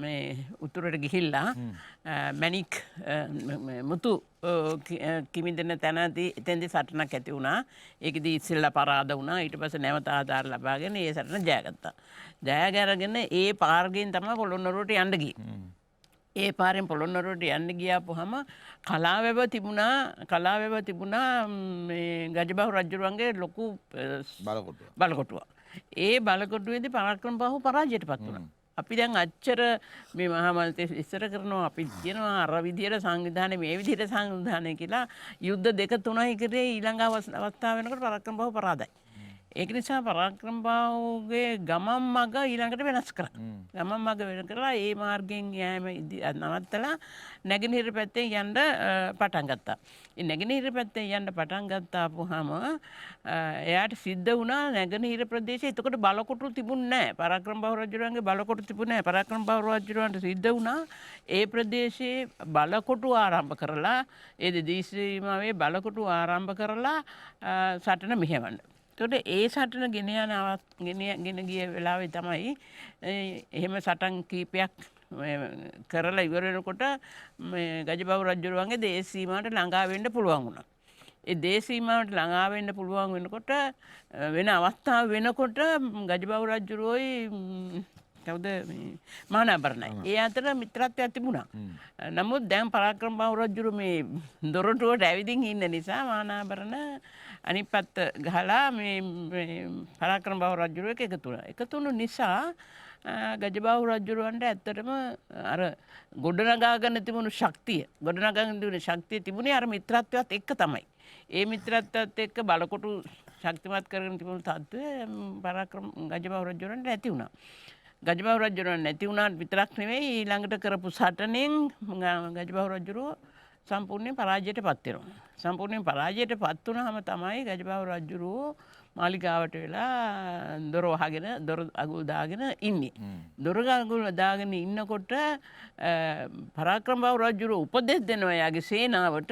මේ උතුරට ගිහිල්ලා මැණික් මුතු කිමිදෙන තැනදී එතෙන්දී සටනක් ඇති වුණා. ඒකෙදී ඉස්සෙල්ලා පරාද වුණා. ඊට පස්සේ නැවත ආධාර ලබාගෙන ඒ සටන ජයගත්තා. ජයගැරගෙන ඒ පාර්ගයෙන් තමයි පොළොන්නරුවට යන්න ගියේ. ඒ පාරෙන් පොළොන්නරුවට යන්න ගියාපුවම කලාවැව තිබුණා මේ ගජබාහු රජුරුවන්ගේ ලොකු බලකොටුවක්. ඒ බලකොටුවේදී පරාක්‍රමබාහු පරාජයට පත් වුණා. අපි දැන් අච්චර මේ මහාමන්ත්‍රී ඉස්සර කරනවා අපි කියනවා අර විදියට සංවිධානය මේ විදියට සංවිධානය කියලා යුද්ධ 2-3යි කරේ ඊළඟ අවස්ථාව වෙනකොට පරාක්‍රමබාහු පරාදයි. ඒක නිසා පරාක්‍රමබාහුගේ ගමන් මඟ ඊළඟට වෙනස් කරා. ගමන් මඟ වෙන කරලා ඒ මාර්ගයෙන් යෑම නවත්තලා නැගෙනහිර පැත්තෙන් යන්න පටන් ගත්තා. ඒ නැගෙනහිර පැත්තෙන් යන්න පටන් ගත්තාපුවාම එයාට සිද්ධ වුණා නැගෙනහිර ප්‍රදේශයේ එතකොට බලකොටු තිබුණේ නැහැ. පරාක්‍රමබාහු රජුරන්ගේ බලකොටු තිබුණේ නැහැ. පරාක්‍රමබාහු රජුරන්ට සිද්ධ වුණා ඒ ප්‍රදේශයේ බලකොටු ආරම්භ කරලා ඒ දෙදීසීමාවේ බලකොටු ආරම්භ කරලා සටන මෙහෙවන්න. එතකොට ඒ සටන ගෙන ගිය වෙලාවේ තමයි එහෙම සටන් කීපයක් කරලා ඉවර වෙනකොට මේ ගජබාහු රජුරුවන්ගේ දේශ සීමාවට ළඟා වෙන්න පුළුවන් වුණා. ඒ දේශ සීමාවට ළඟා වෙන්න පුළුවන් වෙනකොට වෙන අවස්ථාව වෙනකොට ගජබාහු රජුරුවෝයි කවුද මානාභරණයි. ඒ අතර මිත්‍රත්වයක් තිබුණා. නමුත් දැන් පරාක්‍රමබාහු රජුරුව මේ දොරටුවට ඇවිදින් ඉන්න නිසා මානාභරණ අනිත් පැත්ත ගහලා මේ පරාක්‍රමබාහු රජුරුව එකතු වුණා. එකතු වුණු නිසා ගජබාහු රජුරවන්ට ඇත්තටම අර ගොඩනගා ගන්න තිබුණු ශක්තිය ගොඩනගා ගන්න තිබුණු ශක්තිය තිබුණේ අර මිත්‍රත්වයත් එක්ක තමයි. ඒ මිත්‍රත්වයත් එක්ක බලකොටු ශක්තිමත් කරගෙන තිබුණු තත්ත්වය පරාක්‍රම ගජබාහු රජුරවන්ට නැති වුණා. ගජබාහු රජුරවන්ට නැති වුණාට විතරක් නෙවෙයි ඊළඟට කරපු සටනෙන් ගජබාහු රජුරෝ සම්පූර්ණයෙන් පරාජයට පත් වෙනවා. සම්පූර්ණයෙන් පරාජයට පත් වුණාම තමයි ගජබාහු රජුරෝ මාලිගාවට වෙලා දොර වහගෙන දොර අගුල් දාගෙන ඉන්නේ. දොර අගුල් දාගෙන ඉන්නකොට පරාක්‍රමබාහු රජුරෝ උපදෙස් දෙනවා යාගේ සේනාවට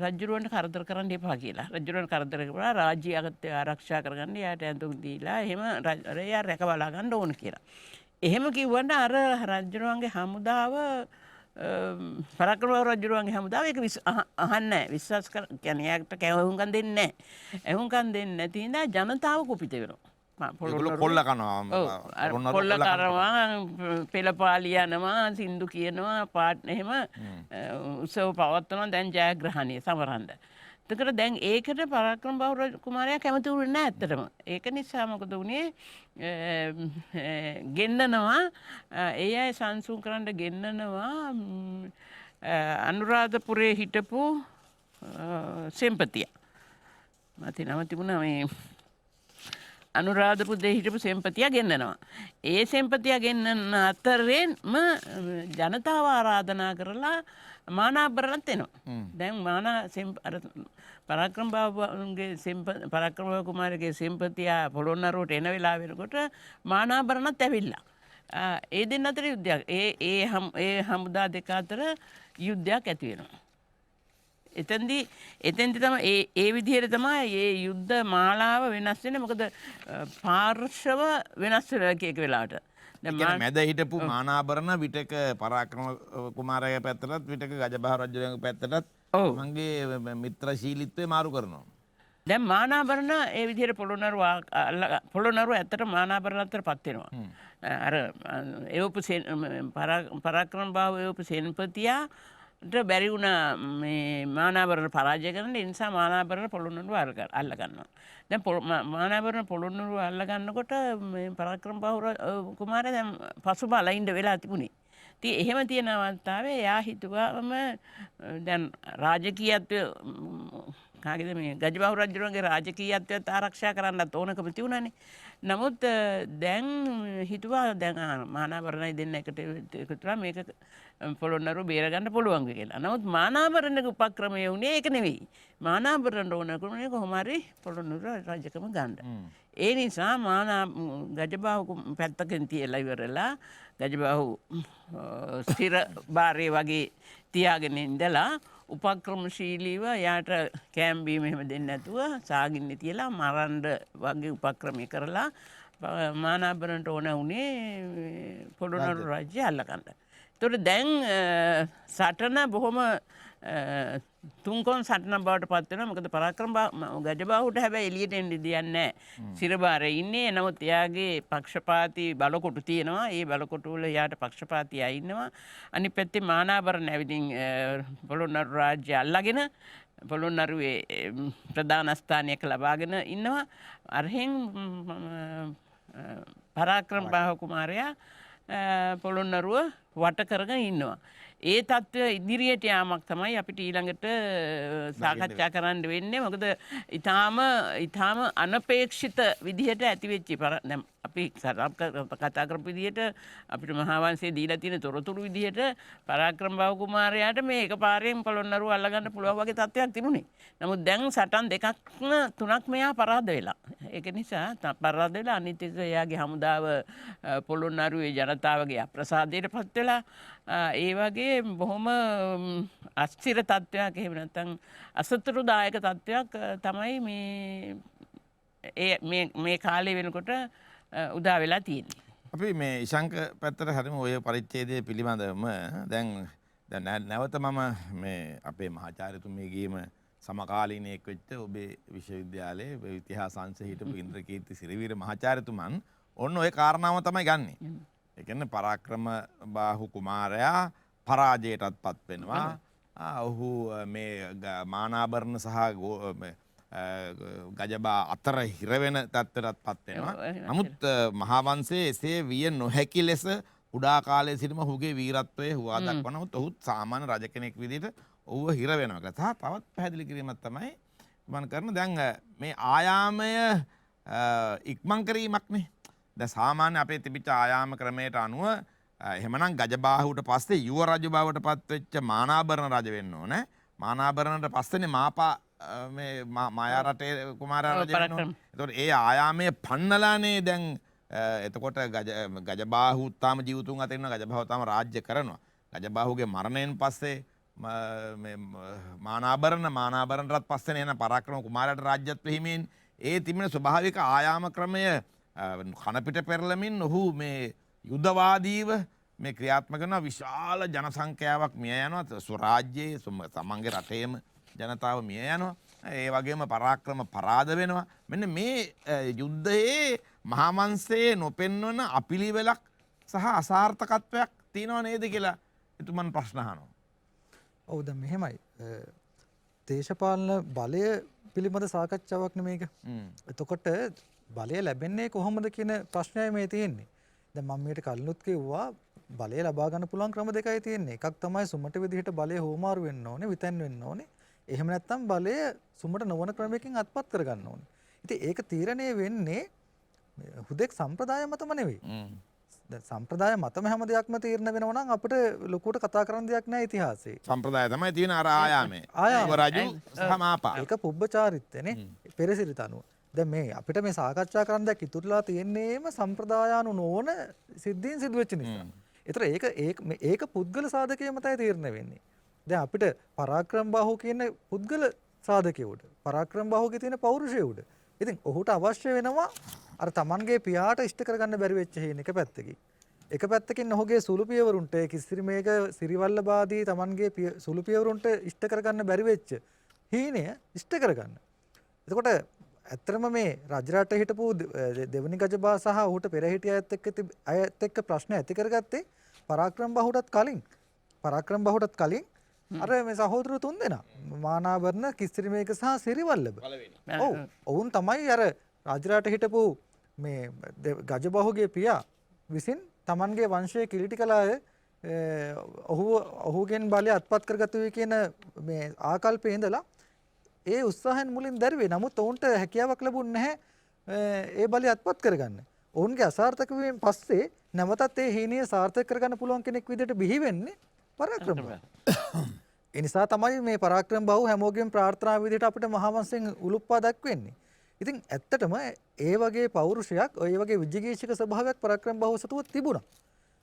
රජුරවන්ට කරදර කරන්න එපා කියලා. රජුරවන්ට කරදර කරලා රාජ්‍ය ආරක්ෂා කරගන්න යාට ඇඳුම් දීලා එහෙම රජයා රැක බලා ගන්න ඕන කියලා. එහෙම කිව්වොත් අර රජුරවන්ගේ හමුදාව පරාක්‍රමබාහු රජුරවන්ගේ හමුදාව ඒක අහන්නේ නැහැ. විශ්වාස කර කියන්නේ යාට කැවුම්කන් දෙන්නේ නැහැ. එහුම්කන් දෙන්නේ නැති හින්දා ජනතාව කුපිත වෙනවා. කොල්ල කනවා කොල්ල කරවා පෙළපාලි යනවා සින්දු කියනවා පාට් එහෙම උත්සව පවත්වනවා දැන් ජයග්‍රහණය සමරන්න. එතකොට දැන් ඒකට පරාක්‍රමබාහු කුමාරයා කැමති වුණේ නැහැ ඇත්තටම. ඒක නිසා මොකද වුණේ ගෙන්නනවා ඒ අය සංසුන් කරන්න ගෙන්නනවා අනුරාධපුරේ හිටපු සෙම්පතියා. මට නම තිබුණා මේ අනුරාධපුරේ හිටපු සෙම්පතියා ගෙන්නනවා. ඒ සෙම්පතියා ගෙන්නන අතරේම ජනතාව ආරාධනා කරලා මානාභරණත් එනවා. දැන් පරාක්‍රමබාහුගේ පරාක්‍රමබාහු කුමාරගේ සෙම්පතියා පොළොන්නරුවට එන වෙලාව වෙනකොට මානාභරණත් ඇවිල්ලා. ඒ දෙන්න අතර යුද්ධයක්. ඒ හමුදා දෙක අතර යුද්ධයක් ඇති වෙනවා. එතෙන්දි තමයි ඒ විදිහට තමයි මේ යුද්ධ මාලාව වෙනස් වෙන්නේ. මොකද පාර්ශව වෙනස් වෙනවා එක වෙලාවට. මැද හිටපු මානාභරණ විටක පරාක්‍රම කුමාරයාගේ පැත්තටත් විටක ගජබාහු රජුගේ පැත්තටත් මගේ මිත්‍රශීලීත්වය මාරු කරනවා. දැන් මානාභරණ ඒ විදිහට පොළොන්නරුව ඇත්තට මානාභරණ අතර පත් වෙනවා. අර එවපු පරාක්‍රමබාහු එවපු සෙන්පතියාට බැරි වුණා මේ මානාභරණ පරාජය කරන්න. ඒ නිසා මානාභරණ පොළොන්නරුව අල්ල ගන්නවා. දැන් මානාභරණ පොළොන්නරුව අල්ල ගන්නකොට මේ පරාක්‍රමබාහු කුමාරයා දැන් පසුබාලා ඉන්න වෙලා තිබුණේ. ඉතින් එහෙම තියෙන අවස්ථාවේ එයා හිතුවාම දැන් රාජකීයත්වය කාගේද මේ ගජබාහු රජුගේ රාජකීයත්වයත් ආරක්ෂා කරන්නත් ඕනකම තියුණානේ. නමුත් දැන් හිතුවා දැන් මානාභරණයි දෙන්න එකට එකතුලා මේක පොළොන්නරුව බේරගන්න පුළුවන් කියලා. නමුත් මානාභරණගේ උපක්‍රමය වුණේ ඒක නෙවෙයි. මානාභරණ ඕනකම කොහොම හරි පොළොන්නරුව රජකම ගන්න. ඒ නිසා ගජබාහු පැත්තකින් තියලා ඉවරලා ගජබාහු ස්ථිර භාරය වගේ තියාගෙන ඉඳලා උපක්‍රමශීලීව යාට කෑම්බීම එහෙම දෙන්නේ නැතුව සාගින්නේ තියලා මරන්න වගේ උපක්‍රමය කරලා මානාභරණට ඕන වුණේ පොළොන්නරුව රාජ්‍යය අල්ලගන්න. ඒතකොට දැන් සටන බොහොම තුන්කොන් සටන බවට පත් වෙනවා. මොකද පරාක්‍රමබාහු ගජබාහුට හැබැයි එළියට එන්න දෙන්නේ නැහැ. සිරබාරේ ඉන්නේ. නමුත් එයාගේ පක්ෂපාතී බලකොටු තියෙනවා. ඒ බලකොටු වල එයාට පක්ෂපාතී අය ඉන්නවා. අනිත් පැත්තේ මානාභරණ ඇවිදින් පොළොන්නරුව රාජ්‍ය අල්ලගෙන පොළොන්නරුවේ ප්‍රධාන ස්ථානයක ලබාගෙන ඉන්නවා. අරහෙන් පරාක්‍රමබාහු කුමාරයා පොළොන්නරුව වට කරගෙන ඉන්නවා. ඒ තත්ත්වය ඉදිරියට යාමක් තමයි අපිට ඊළඟට සාකච්ඡා කරන්න වෙන්නේ. මොකද ඊටාම අනපේක්ෂිත විදිහට ඇතිවෙච්ච අපි කතා කරපු විදිහට අපිට මහා වංශයේ දීලා තියෙන තොරතුරු විදිහට පරාක්‍රමබාහු කුමාරයාට මේ එකපාරයෙන් පොළොන්නරුව අල්ලගන්න පුළුවන් වගේ තත්ත්වයක් තිබුණේ. නමුත් දැන් සටන් දෙකක් තුනක් මෙයා පරාද වෙලා. ඒක නිසා පරාද වෙලා අනිත් එක එයාගේ හමුදාව පොළොන්නරුවේ ජනතාවගේ අප්‍රසාදයට පත් වෙලා ඒ වගේ බොහොම අස්ථිර තත්ත්වයක් එහෙම නැත්නම් අසතුරුදායක තත්ත්වයක් තමයි මේ කාලේ වෙනකොට උදා වෙලා තියෙන්නේ. අපි මේ ඉශංක පැත්තට හරිම ඔය පරිච්ඡේදය පිළිබඳවම දැන් නැවත මම මේ අපේ මහාචාර්යතුමියගේම සමකාලීනයෙක් වෙච්ච ඔබේ විශ්වවිද්‍යාලයේ ඉතිහාස අංශයේ හිටපු ඉන්ද්‍රකීර්ති සිරිවීර මහාචාර්යතුමන් ඔන්න ඔය කාරණාව තමයි ගන්නෙ. ඒ කියන්නේ පරාක්‍රමබාහු කුමාරයා පරාජයටත් පත් වෙනවා. ඔහු මේ මානාභරණ සහ ගජබා අතර හිරවෙන තත්ත්වයටත් පත් වෙනවා. නමුත් මහාවංශයේ එසේ විය නොහැකි ලෙස කුඩා කාලයේ සිටම ඔහුගේ වීරත්වය හුවා දක්වනවා. නමුත් ඔහු සාමාන්‍ය රජ කෙනෙක් විදිහට ඔහුව හිර වෙනවා කියලා. තවත් පැහැදිලි කිරීමක් තමයි මම කරන දැන් මේ ආයාමය ඉක්මන් කිරීමක්නේ. දැන් සාමාන්‍ය අපේ තිබිච්ච ආයාම ක්‍රමයට අනුව එහෙමනම් ගජබාහුවට පස්සේ යුව රජු බවට පත් වෙච්ච මානාභරණ රජ වෙන්න ඕනේ. මානාභරණට පස්සේනේ මාපා මේ මායා රටේ කුමාරයා රජ වෙන්න ඕනේ. ඒතකොට ඒ ආයාමයේ පන්නලානේ දැන් එතකොට ගජබාහු තාම ජීවිතුන් අතර ඉන්න ගජබාහු තාම රාජ්‍ය කරනවා. ගජබාහුගේ මරණයෙන් පස්සේ මානාභරණටත් පස්සේනේ එන පරාක්‍රම කුමාරයාට රාජ්‍යත්වය හිමින් ඒ තිබෙන ස්වභාවික ආයාම ක්‍රමය කන පිට පෙරලමින් ඔහු මේ යුද්ධවාදීව මේ ක්‍රියාත්මක කරන විශාල ජනසංඛ්‍යාවක් මිය යනවා. ස්වරාජ්‍යයේ තමන්ගේ රටේම ජනතාව මිය යනවා. ඒ වගේම පරාක්‍රම පරාද වෙනවා. මෙන්න මේ යුද්ධයේ මහාවංශයේ නොපෙන්වන අපිළිවෙලක් සහ අසාර්ථකත්වයක් තියෙනව නේද කියලා එතුමන් ප්‍රශ්න අහනවා. ඔව් දැන් මෙහෙමයි. දේශපාලන බලය පිළිබඳ සාකච්ඡාවක් නෙමේක. එතකොට බලය ලැබෙන්නේ කොහොමද කියන ප්‍රශ්නයයි මේ තියෙන්නේ. දැන් මම මේකට කලිනුත් කිව්වා බලය ලබා ගන්න පුළුවන් ක්‍රම දෙකයි තියෙන්නේ. එකක් තමයි සුමට විදිහට බලය හුවමාරු වෙන්න ඕනේ, විතැන් වෙන්න ඕනේ. එහෙම නැත්නම් බලය සුමට නොවන ක්‍රමයකින් අත්පත් කර ගන්න ඕනේ. ඉතින් ඒක තීරණය වෙන්නේ හුදෙක් සම්ප්‍රදාය මතම නෙවෙයි. දැන් සම්ප්‍රදාය මතම හැම දෙයක්ම තීරණය වෙනවා නම් අපිට ලොකුවට කතා කරන්න දෙයක් නැහැ ඉතිහාසයේ. සම්ප්‍රදාය තමයි තියෙන අර ආයාමයේ. රජු සහ මාපා. ඒක පුබ්බචාරිත්‍රනේ පෙරසිරිත අනුව. දැන් මේ අපිට මේ සාකච්ඡා කරන්න දැක් ඉතුරුලා තියෙන්නේම සම්ප්‍රදායානු නොවන සිද්ධීන් සිදු වෙච්ච නිසා. ඒතර ඒක පුද්ගල සාධකයේ මතයි තීරණය වෙන්නේ. දැන් අපිට පරාක්‍රම බාහු කියන පුද්ගල සාධකයේ උඩ පරාක්‍රම බාහුගේ තියෙන පෞරුෂය උඩ. ඉතින් ඔහුට අවශ්‍ය වෙනවා අර Tamanගේ පියාට ඉෂ්ට කරගන්න බැරි වෙච්ච හේන එක පැත්තකින්. එක පැත්තකින් ඔහුගේ සුළු පියවරුන්ට කිසිරි මේක සිරිවල්ලබාදී Tamanගේ සුළු පියවරුන්ට ඉෂ්ට කරගන්න බැරි වෙච්ච හීනය ඉෂ්ට කරගන්න. එතකොට ඇත්තටම මේ රජරට හිටපු දෙවනි ගජබා සහ ඔහුට පෙර හිටිය අයත් එක්ක ප්‍රශ්න ඇති කරගත්තේ පරාක්‍රම බහුටත් කලින්. පරාක්‍රම බහුටත් කලින් අර මේ සහෝදර තුන්දෙනා මානාභරණ කිස්රිමේක සහ සිරිවල්ලබ. ඔව් ඔවුන් තමයි අර රජරට හිටපු මේ ගජබහුගේ පියා විසින් Tamanගේ වංශයේ කිලිටි කළ අය ඔහුගෙන් බලය අත්පත් කරගතුයි කියන මේ ආකල්පේ ඉඳලා ඒ උත්සාහයෙන් මුලින් දැරුවේ. නමුත් ඔවුන්ට හැකියාවක් ලැබුණ නැහැ ඒ බලය අත්පත් කරගන්න. ඔවුන්ගේ අසාර්ථක වීමෙන් පස්සේ නැවතත් ඒ හීනිය සාර්ථක කරගන්න පුළුවන් කෙනෙක් විදිහට බිහි වෙන්නේ පරාක්‍රම බහු. ඒ නිසා තමයි මේ පරාක්‍රම බහු හැමෝගෙම ප්‍රාර්ථනා විදිහට අපිට මහාවංශයෙන් උලුප්පා දක්වන්නේ. ඉතින් ඇත්තටම ඒ වගේ පෞරුෂයක්, ඒ වගේ විජිගීෂක ස්වභාවයක් පරාක්‍රම බහු සතුව තිබුණා.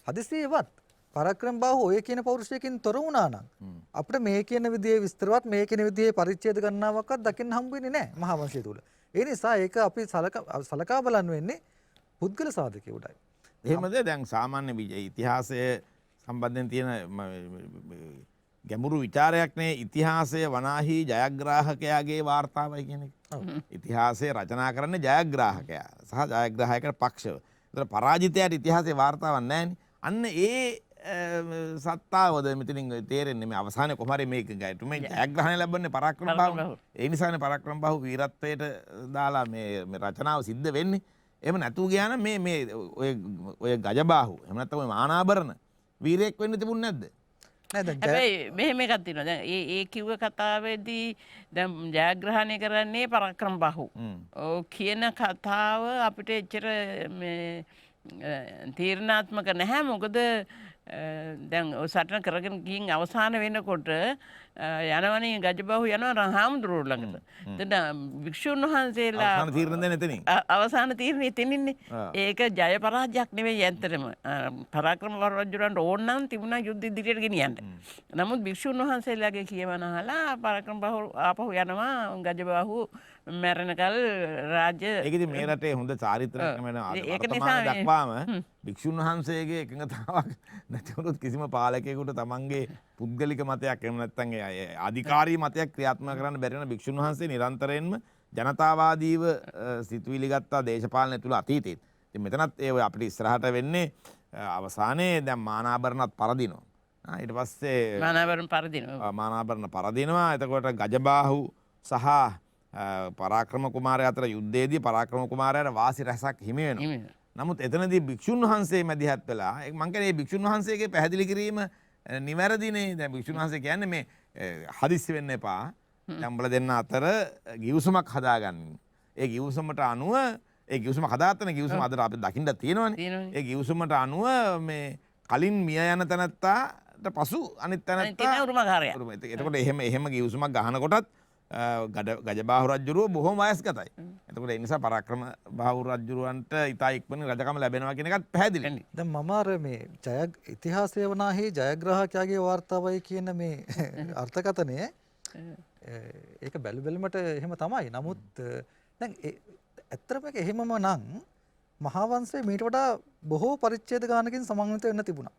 හදිසියෙවත් පරාක්‍රම බහු ඔය කියන පෞරුෂයකින් තොර වුණා නම් අපිට මේ කියන විදිහේ විස්තරවත් මේ කියන විදිහේ පරිච්ඡේද ගණනාවක්වත් දකින්න හම්බ වෙන්නේ නැහැ මහාවංශය තුල. ඒ නිසා ඒක අපි සලකා බලන්න වෙන්නේ පුද්ගල සාධකයේ උඩයි. එහෙමද? දැන් සාමාන්‍ය ඉතිහාසය සම්බන්ධයෙන් තියෙන ගැඹුරු විචාරයක්නේ ඉතිහාසය වනාහි ජයග්‍රාහකයාගේ වාර්තාවයි කියන එක. ඉතිහාසය රචනා කරන්නේ ජයග්‍රාහකයා සහ ජයග්‍රාහකයාගේ පක්ෂව. ඒතර පරාජිතයාට ඉතිහාසයේ වාර්තාවක් නැහැනේ. අන්න ඒ සත්තාවද මෙතනින් තේරෙන්නේ මේ අවසානයේ කොහොම හරි මේක ගයිතුමේ ජයග්‍රහණය ලැබන්නේ පරාක්‍රම බහු. ඒ නිසානේ පරාක්‍රම බහු වීරත්වයට දාලා මේ රචනාව සිද්ධ වෙන්නේ. එහෙම නැතුව ගියා නම් මේ ඔය ගජබාහු එහෙම නැත්නම් ඔය මානාභරණ වීරයෙක් වෙන්න තිබුණ නැද්ද? හැබැයි මෙහෙම එකක් තියෙනවා. දැන් ඒ කිව්ව කතාවේදී දැන් ජයග්‍රහණය කරන්නේ පරාක්‍රම බහු. ඔව් කියන කතාව අපිට එච්චර මේ තීරණාත්මක නැහැ. මොකද දැන් සටන කරගෙන ගින් අවසාන වෙනකොට යනවනේ ගජබහු යනවා හාමුදුරුවෝ ළඟට. එතන භික්ෂුන් වහන්සේලා අවසාන තීරණ දෙන්නේ එතනින්. අවසාන තීරණේ එතනින්නේ. ඒක ජය පරාජයක් නෙවෙයි ඇත්තටම. පරාක්‍රම රජුරන්ට ඕන නම් තිබුණා යුද්ධ ඉදිරියට ගෙනියන්න. නමුත් භික්ෂුන් වහන්සේලාගේ කියවන අහලා පරාක්‍රම බහු ආපහු යනවා ගජබහු මැරෙනකල් රාජ්‍ය. ඒක ඉතින් මේ රටේ හොඳ චාරිත්‍රාක් වෙන වර්තමාන දක්වාම භික්ෂුන් වහන්සේගේ එකඟතාවක් නැති වුණොත් කිසිම පාලකයෙකුට තමන්ගේ පුද්ගලික මතයක් එහෙම නැත්නම් අධිකාරී මතයක් ක්‍රියාත්මක කරන්න බැරි වෙන භික්ෂුන් වහන්සේ නිරන්තරයෙන්ම ජනතාවාදීව සිතුවිලි ගත්තා දේශපාලනය තුල අතීතයේ. ඉතින් මෙතනත් ඒ අපිට ඉස්සරහට වෙන්නේ අවසානයේ දැන් මානාභරණත් පරදිනවා. ඊට පස්සේ මානාභරණ පරදිනවා. මානාභරණ පරදිනවා. එතකොට ගජබාහු සහ පරාක්‍රම කුමාරය අතර යුද්ධයේදී පරාක්‍රම කුමාරයාට වාසි රැසක් හිමි වෙනවා. නමුත් එතනදී භික්ෂුන් වහන්සේ මැදිහත් වෙලා මං කියන්නේ මේ භික්ෂුන් වහන්සේගේ පැහැදිලි කිරීම නිවැරදිනේ. දැන් භික්ෂුන් වහන්සේ කියන්නේ මේ හදිස්සි වෙන්න එපා. උඹලා දෙන්න අතර ගිවිසුමක් හදාගන්න. ඒ ගිවිසුමට අනුව ඒ ගිවිසුම හදාගත්තනේ ගිවිසුම අද අපි දකින්න තියෙනවනේ. ඒ ගිවිසුමට අනුව මේ කලින් මිය යන තැනත්තාට පසු අනිත් තැනත්තා උරුමකාරයා. එතකොට එහෙම ගිවිසුමක් ගහනකොටත් ගජබාහු රජුරුව බොහොම වයස්ගතයි. එතකොට ඒ නිසා පරාක්‍රම බාහු රජුරුවන්ට ඉතා ඉක්මනින් රජකම ලැබෙනවා කියන එකත් පැහැදිලියි. දැන් මම අර මේ ඉතිහාසය වනාහි ජයග්‍රාහකයාගේ වාර්තාවයි කියන මේ අර්ථකථනය ඒක බැලුමට එහෙම තමයි. නමුත් දැන් ඇත්තටම ඒක එහෙමම නම් මහාවංශයේ මීට වඩා බොහෝ පරිච්ඡේද ගානකින් සමන්විත වෙන්න තිබුණා.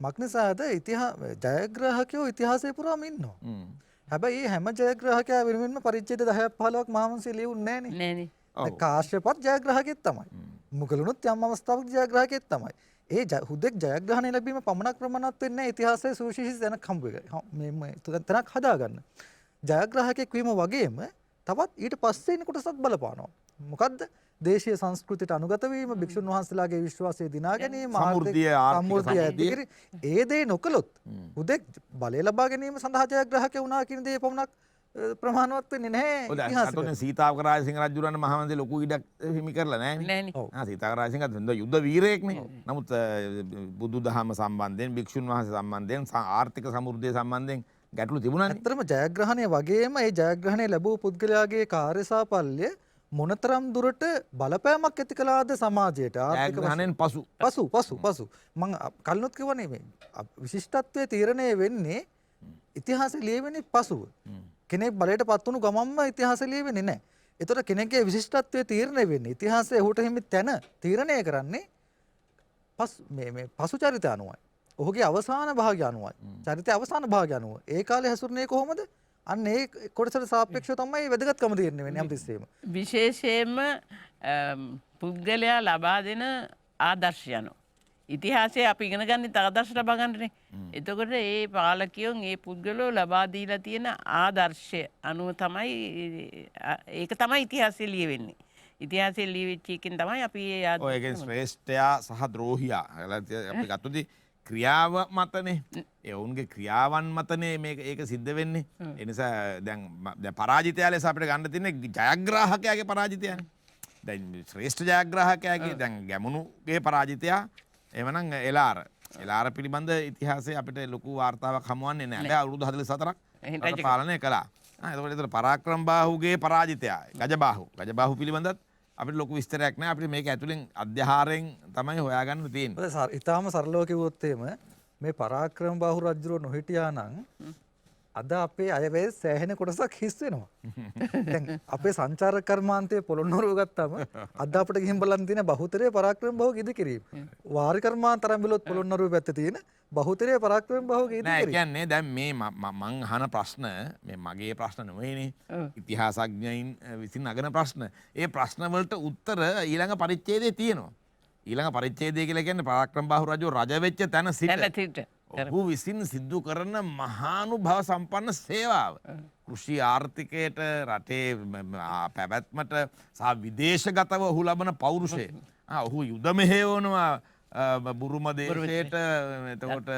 මක්නිසාද ජයග්‍රාහකයෝ ඉතිහාසය පුරාම ඉන්නවා. හැබැයි මේ හැම ජයග්‍රාහකයා වෙනුවෙන්ම පරිච්ඡේද 10ක් 15ක් මහාවංශය ලියුන්නේ නැහනේ. කාශ්‍යපත් ජයග්‍රාහකෙක් තමයි. මුගලුණුත් යම් අවස්ථාවක ජයග්‍රාහකෙක් තමයි. ඒ හුදෙක් ජයග්‍රහණය ලැබීම පමණක් ප්‍රමාණවත් වෙන්නේ ඉතිහාසයේ සුවිශේෂී තැනක් හම්බ මේ තැනක් හදාගන්න. ජයග්‍රාහකෙක් වීම වගේම තවත් ඊට පස්සේ ඉන්න කොටසක් බලපානවා. මොකද්ද? දේශීය සංස්කෘතියට අනුගත වීම, භික්ෂුන් වහන්සේලාගේ විශ්වාසය දිනා ගැනීම, සමෘද්ධිය ඒ දේ නොකළොත් හුදෙක් බලය ලබා ගැනීම සඳහා ජයග්‍රාහකයා වුණා කියන දේ පමණක් ප්‍රමාණවත් වෙන්නේ නැහැ ඉතිහාසෙ. සීතාවක රාජසිංහ රජුරන්ට මහවංශේ ලොකු ඉඩක් හිමි කරලා නැහැ. සීතාවක රාජසිංහත් යුද්ධ වීරයෙක්නේ. නමුත් බුදුදහම සම්බන්ධයෙන්, භික්ෂුන් වහන්සේ සම්බන්ධයෙන්, ආර්ථික සමෘද්ධිය සම්බන්ධයෙන් ගැටලු තිබුණානේ. ඇත්තටම ජයග්‍රහණය වගේම ඒ ජයග්‍රහණය ලැබූ පුද්ගලයාගේ කාර්ය සාපල්‍ය මොනතරම් දුරට බලපෑමක් ඇති කළාද සමාජයට ජයග්‍රහණයෙන් පසු මම කලිනුත් කිව්වනේ මේ විශිෂ්ටත්වයේ තීරණය වෙන්නේ ඉතිහාසය ලියවෙන්නේ පසුව. කෙනෙක් බලයට පත් වුණු ගමන්ම ඉතිහාසය ලියවෙන්නේ නැහැ. ඒතර කෙනෙක්ගේ විශිෂ්ටත්වයේ තීරණය වෙන්නේ ඉතිහාසයේ ඔහුට හිමි තැන තීරණය කරන්නේ මේ පසු චරිතය අනුවයි. ඔහුගේ අවසාන භාගය අනුවයි. චරිතයේ අවසාන භාගය අනුව. ඒ කාලේ හැසුරුනේ කොහොමද? අන්න ඒ කොටසට සාපේක්ෂව තමයි වැදගත්කම තියෙන්නේ වෙන්නේ හැමතිස්සෙම. විශේෂයෙන්ම පුද්ගලයා ලබා දෙන ආදර්ශ යන. ඉතිහාසයේ අපි ඉගෙන ගන්න ආදර්ශ ලබා ගන්නනේ. එතකොට ඒ පාලකයන් ඒ පුද්ගලෝ ලබා දීලා තියෙන ආදර්ශය අනුව තමයි ඒක තමයි ඉතිහාසයේ ලියවෙන්නේ. ඉතිහාසයේ ලියවිච්ච එකෙන් තමයි අපි ඔය ඒකෙන් ශ්‍රේෂ්ඨයා සහ ද්‍රෝහියා අපි ගත්තොත් ක්‍රියාව මතනේ ඔවුන්ගේ ක්‍රියාවන් මතනේ මේක ඒක සිද්ධ වෙන්නේ. ඒ නිසා දැන් පරාජිතයා ලෙස අපිට ගන්න තියෙන්නේ ජයග්‍රාහකයාගේ පරාජිතයනේ. දැන් ශ්‍රේෂ්ඨ ජයග්‍රාහකයාගේ දැන් ගැමුණුගේ පරාජිතයා එවනම් එලාර පිළිබඳ ඉතිහාසයේ අපිට ලොකු වාර්තාවක් හමුවන්නේ නැහැ. හැබැයි අවුරුදු 44ක් රට පාලනය කළා. එතකොට ඒතර පරාක්‍රම බාහුගේ පරාජිතයා ගජබාහු පිළිබඳත් අපිට ලොකු විස්තරයක් නැහැ. අපිට මේක ඇතුලෙන් අධ්‍යාහාරයෙන් තමයි හොයාගන්න තියෙන්නේ. ඉතාලම සරලව කිව්වොත් මේ පරාක්‍රම බාහු රජුරෝ නොහිටියා නම් අද අපේ අයවැය සෑහෙන කොටසක් හිස් වෙනවා. දැන් අපේ සංචාරක කර්මාන්තයේ පොළොන්නරුව ගත්තාම අද අපිට ගිහින් බලන්න තියෙන බහුතරය පරාක්‍රම බාහුගේ ඉදි කිරීම. වාරි කර්මාන්තරම් බැලුවොත් පොළොන්නරුව පැත්තේ තියෙන බහුතරය පරාක්‍රම බාහුගේ ඉදි කිරීම. නෑ කියන්නේ දැන් මේ මං අහන ප්‍රශ්න මේ මගේ ප්‍රශ්න නෙවෙයිනේ. ඉතිහාසඥයින් විසින් අගන ප්‍රශ්න. ඒ ප්‍රශ්න වලට උත්තර ඊළඟ පරිච්ඡේදයේ තියෙනවා. ඊළඟ පරිච්ඡේදය කියලා කියන්නේ පරාක්‍රම බාහු රජු රජ වෙච්ච තැන සිට ඔහු විසින් සිද්ධ කරන මහානුභව සම්පන්න සේවාව. කෘෂි ආර්ථිකයට රටේ පැවැත්මට සහ විදේශගතව ඔහු ලබන පෞරුෂය. ඔහු යුද මෙහෙයවනවා බුරුම දේශයට එතකොට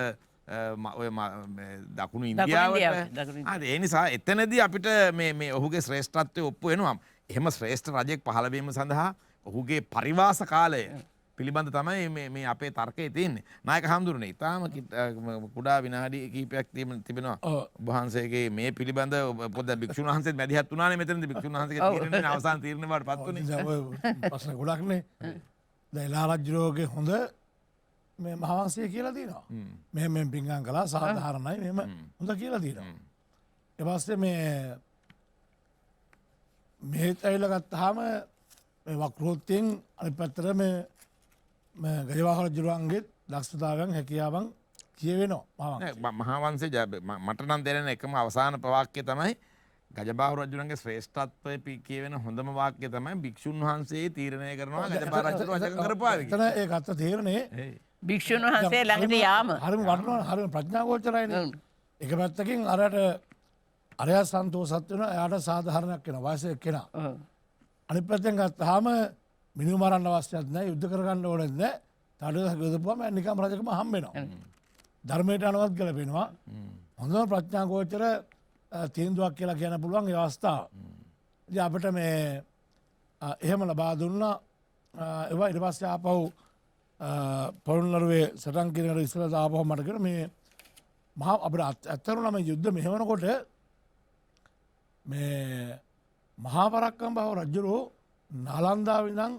ඔය දකුණු ඉන්දියාවට. ඒ නිසා එතනදී අපිට මේ ඔහුගේ ශ්‍රේෂ්ඨත්වය ඔප්පු වෙනවා. එහෙම ශ්‍රේෂ්ඨ රජෙක් පහළ වීම සඳහා ඔහුගේ පරිවාස කාලය පිළිබඳ තමයි මේ අපේ තර්කයේ තියෙන්නේ. නායක හාමුදුරනේ ඊටාම කුඩා විනාඩි කිහිපයක් තිබෙනවා. ඔබ වහන්සේගේ මේ පිළිබඳ පොඩ්ඩක් භික්ෂුන් වහන්සේත් මැදිහත් වුණානේ මෙතනදී භික්ෂුන් වහන්සේගේ තීරණය අවසාන තීරණය වලට පත් වුණේ. ප්‍රශ්න ගොඩක්නේ. දැන් එලා රජුගේ හොඳ මේ මහාවංශය කියලා තියෙනවා. මෙහෙම පිංගම් කළා සාධාරණයි මෙහෙම හොඳ කියලා තියෙනවා. ඊට පස්සේ මේ ඇවිල්ලා ගත්තාම මේ වක්‍රෝත්යෙන් අනිත් පැත්තට මේ ගජබාහු රජුගේ දක්ෂතාවයන් හැකියාවන් කියවෙනවා. මහාවංශයේ මට නම් දැනෙන එකම අවසාන වාක්‍යය තමයි ගජබාහු රජුගේ ශ්‍රේෂ්ඨත්වය කියවෙන හොඳම වාක්‍යය තමයි භික්ෂුන් වහන්සේ තීරණය කරනවා ගජබාහු රජුට වශයෙන් කරපාවි. එතන ඒ ගත්ත තීරණේ භික්ෂුන් වහන්සේ ළඟට යාම හරිම වටිනවා හරිම ප්‍රඥාගෝචරයිනේ. එක පැත්තකින් අරට අරයා සන්තෝෂත් වෙන එයාට සාධාරණයක් වෙන වයසක කෙනා. ඔව්. අනිත් පැත්තෙන් ගත්තාම මිනිහ මරන්න අවශ්‍යත් නැහැ යුද්ධ කරගන්න ඕනෙත් නැහැ. තාඩුවක් යොදපුවම නිකම් රජකම හම්බ වෙනවා. ධර්මයට අනුවත් ගැලපෙනවා. හොඳම ප්‍රඥා ගෝචර තීන්දුවක් කියලා කියන්න පුළුවන් ඒ අවස්ථාව. ඉතින් අපිට මේ එහෙම ලබා දුන්නා ඒවා ඊට පස්සේ ආපහු පොළොන්නරුවේ සටන් කිරීමට ඉස්සෙල්ලා ආපහු මට කියන මේ මහා අපිට ඇත්තටම මේ යුද්ධ මෙහෙවනකොට මේ මහා පරක්කම් බහුව රජුරෝ නාලන්දාවේ ඉඳන්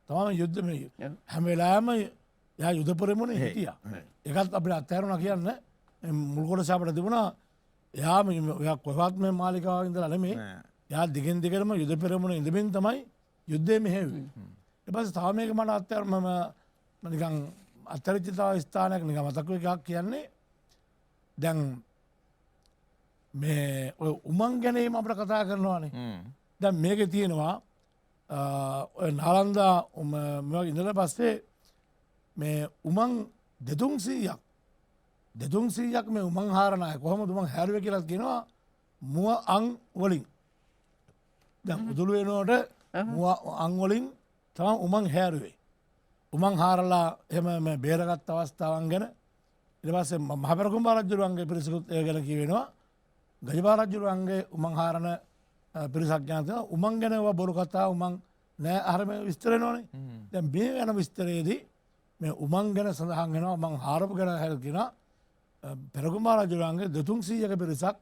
තමයි යුද්ධ මේ හැම වෙලාවෙම යා යුද පෙරමුණේ හිටියා. ඒකත් අපිට අත්හැරුණා කියන්න මුල් කොටස අපිට තිබුණා එයා කොහොමත් මේ මාලිකාවේ ඉඳලා නෙමෙයි. එයා දිගින් දිගටම යුද පෙරමුණේ ඉඳමින් තමයි යුද්ධය මෙහෙව්වේ. ඊට පස්සේ තව මේක මට අත්හැරුණා මම නිකන් අත්හැරිච්ච තව ස්ථානයක් නිකන් මතක එකක් කියන්නේ දැන් මේ ඔය උමං ගැනීම අපිට කතා කරනවානේ. දැන් මේකේ තියෙනවා ඔය නාලන්දා මේවා ඉඳලා පස්සේ මේ උමං 200ක් මේ උමං හාරන අය කොහොමද උමං හැරුවේ කියලා කියනවා මුව අං වලින්. දැන් උදුළු වෙනකොට මුව අං වලින් තමයි උමං හැරුවේ. උමං හාරලා එහෙම මේ බේරගත් අවස්ථාවන් ගැන ඊට පස්සේ මහපරකුම්බා රජුරුවන්ගේ පිරිසකුත් ඒ ගැන කියවෙනවා. ගජබා රජුරුවන්ගේ උමං හාරන පිරිසක් ගැන තියෙනවා. උමං ගැන ඒවා බොරු කතා උමං නෑ අර මේ විස්තර වෙනවනේ. දැන් මේ වෙන විස්තරයේදී මේ උමං ගැන සඳහන් වෙනවා උමං හාරපු ගැන හැර කියනවා. පෙරකුම්බා රජුරුවන්ගේ 200ක පිරිසක්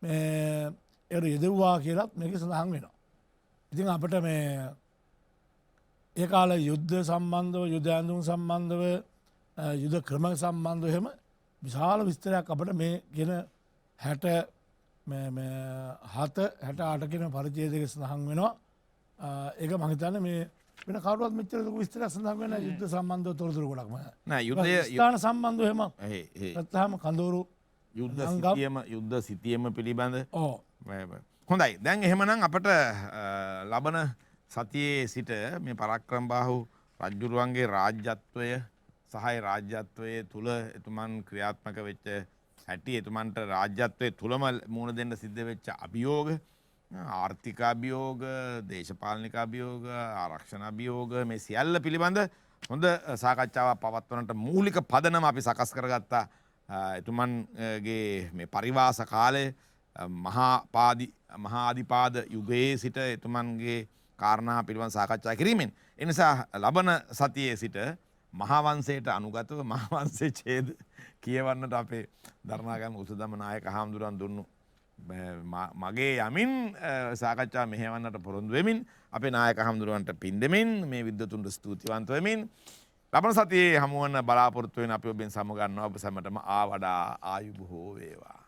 මේ ඒර යෙදුවා කියලාත් මේකේ සඳහන් වෙනවා. ඉතින් අපිට මේ ඒ කාලේ යුද්ධ සම්බන්ධව යුද ඇඳුම් සම්බන්ධව යුද ක්‍රම සම්බන්ධව එහෙම විශාල විස්තරයක් අපිට මේ කියන 68 කියන පරිච්ඡේදයක සඳහන් වෙනවා. ඒක මම හිතන්නේ මේ වෙන කවුරුවත් මෙච්චර ලොකු විස්තරයක් සඳහන් වෙන යුද්ධ සම්බන්ධව තොරතුරු ගොඩක්ම නෑ යුද්ධය ස්ථාන සම්බන්ධව එහෙම නැත්නම් කඳවුරු යුද්ධ සිතියම පිළිබඳ ඔව් හොඳයි. දැන් එහෙමනම් අපට ලබන සතියේ සිට මේ පරාක්‍රමබාහු රජුරුවන්ගේ රාජ්‍යත්වය සහය රාජ්‍යත්වයේ තුල එතුමන් ක්‍රියාත්මක වෙච්ච හැටි එතුමන්ට රාජ්‍යත්වයේ තුලම මුහුණ දෙන්න සිද්ධ වෙච්ච අභියෝග ආර්ථික අභියෝග දේශපාලනික අභියෝග ආරක්ෂණ අභියෝග මේ සියල්ල පිළිබඳ හොඳ සාකච්ඡාවක් පවත්වන්නට මූලික පදනම අපි සකස් කරගත්තා. එතුමන්ගේ මේ පරිවාස කාලය මහා ආදිපාද යුගයේ සිට එතුමන්ගේ කාරණා පිළිබඳ සාකච්ඡා කිරීමෙන් එනිසා ලබන සතියේ සිට මහාවංශයට අනුගතව මහාවංශයේ ඡේද කියවන්නට අපේ දරණාගම උසදම නායක හාමුදුරන් දුන්නු මගේ යමින් සාකච්ඡා මෙහෙවන්නට පොරොන්දු වෙමින් අපේ නායක හාමුදුරන්ට පින් දෙමින් මේ විද්වතුන්ට ස්තුතිවන්ත වෙමින් ලබන සතියේ හමුවන බලාපොරොත්තු වෙන අපි ඔබෙන් සමුගන්නවා. ඔබ සැමටම ආවඩා ආයුබෝව වේවා.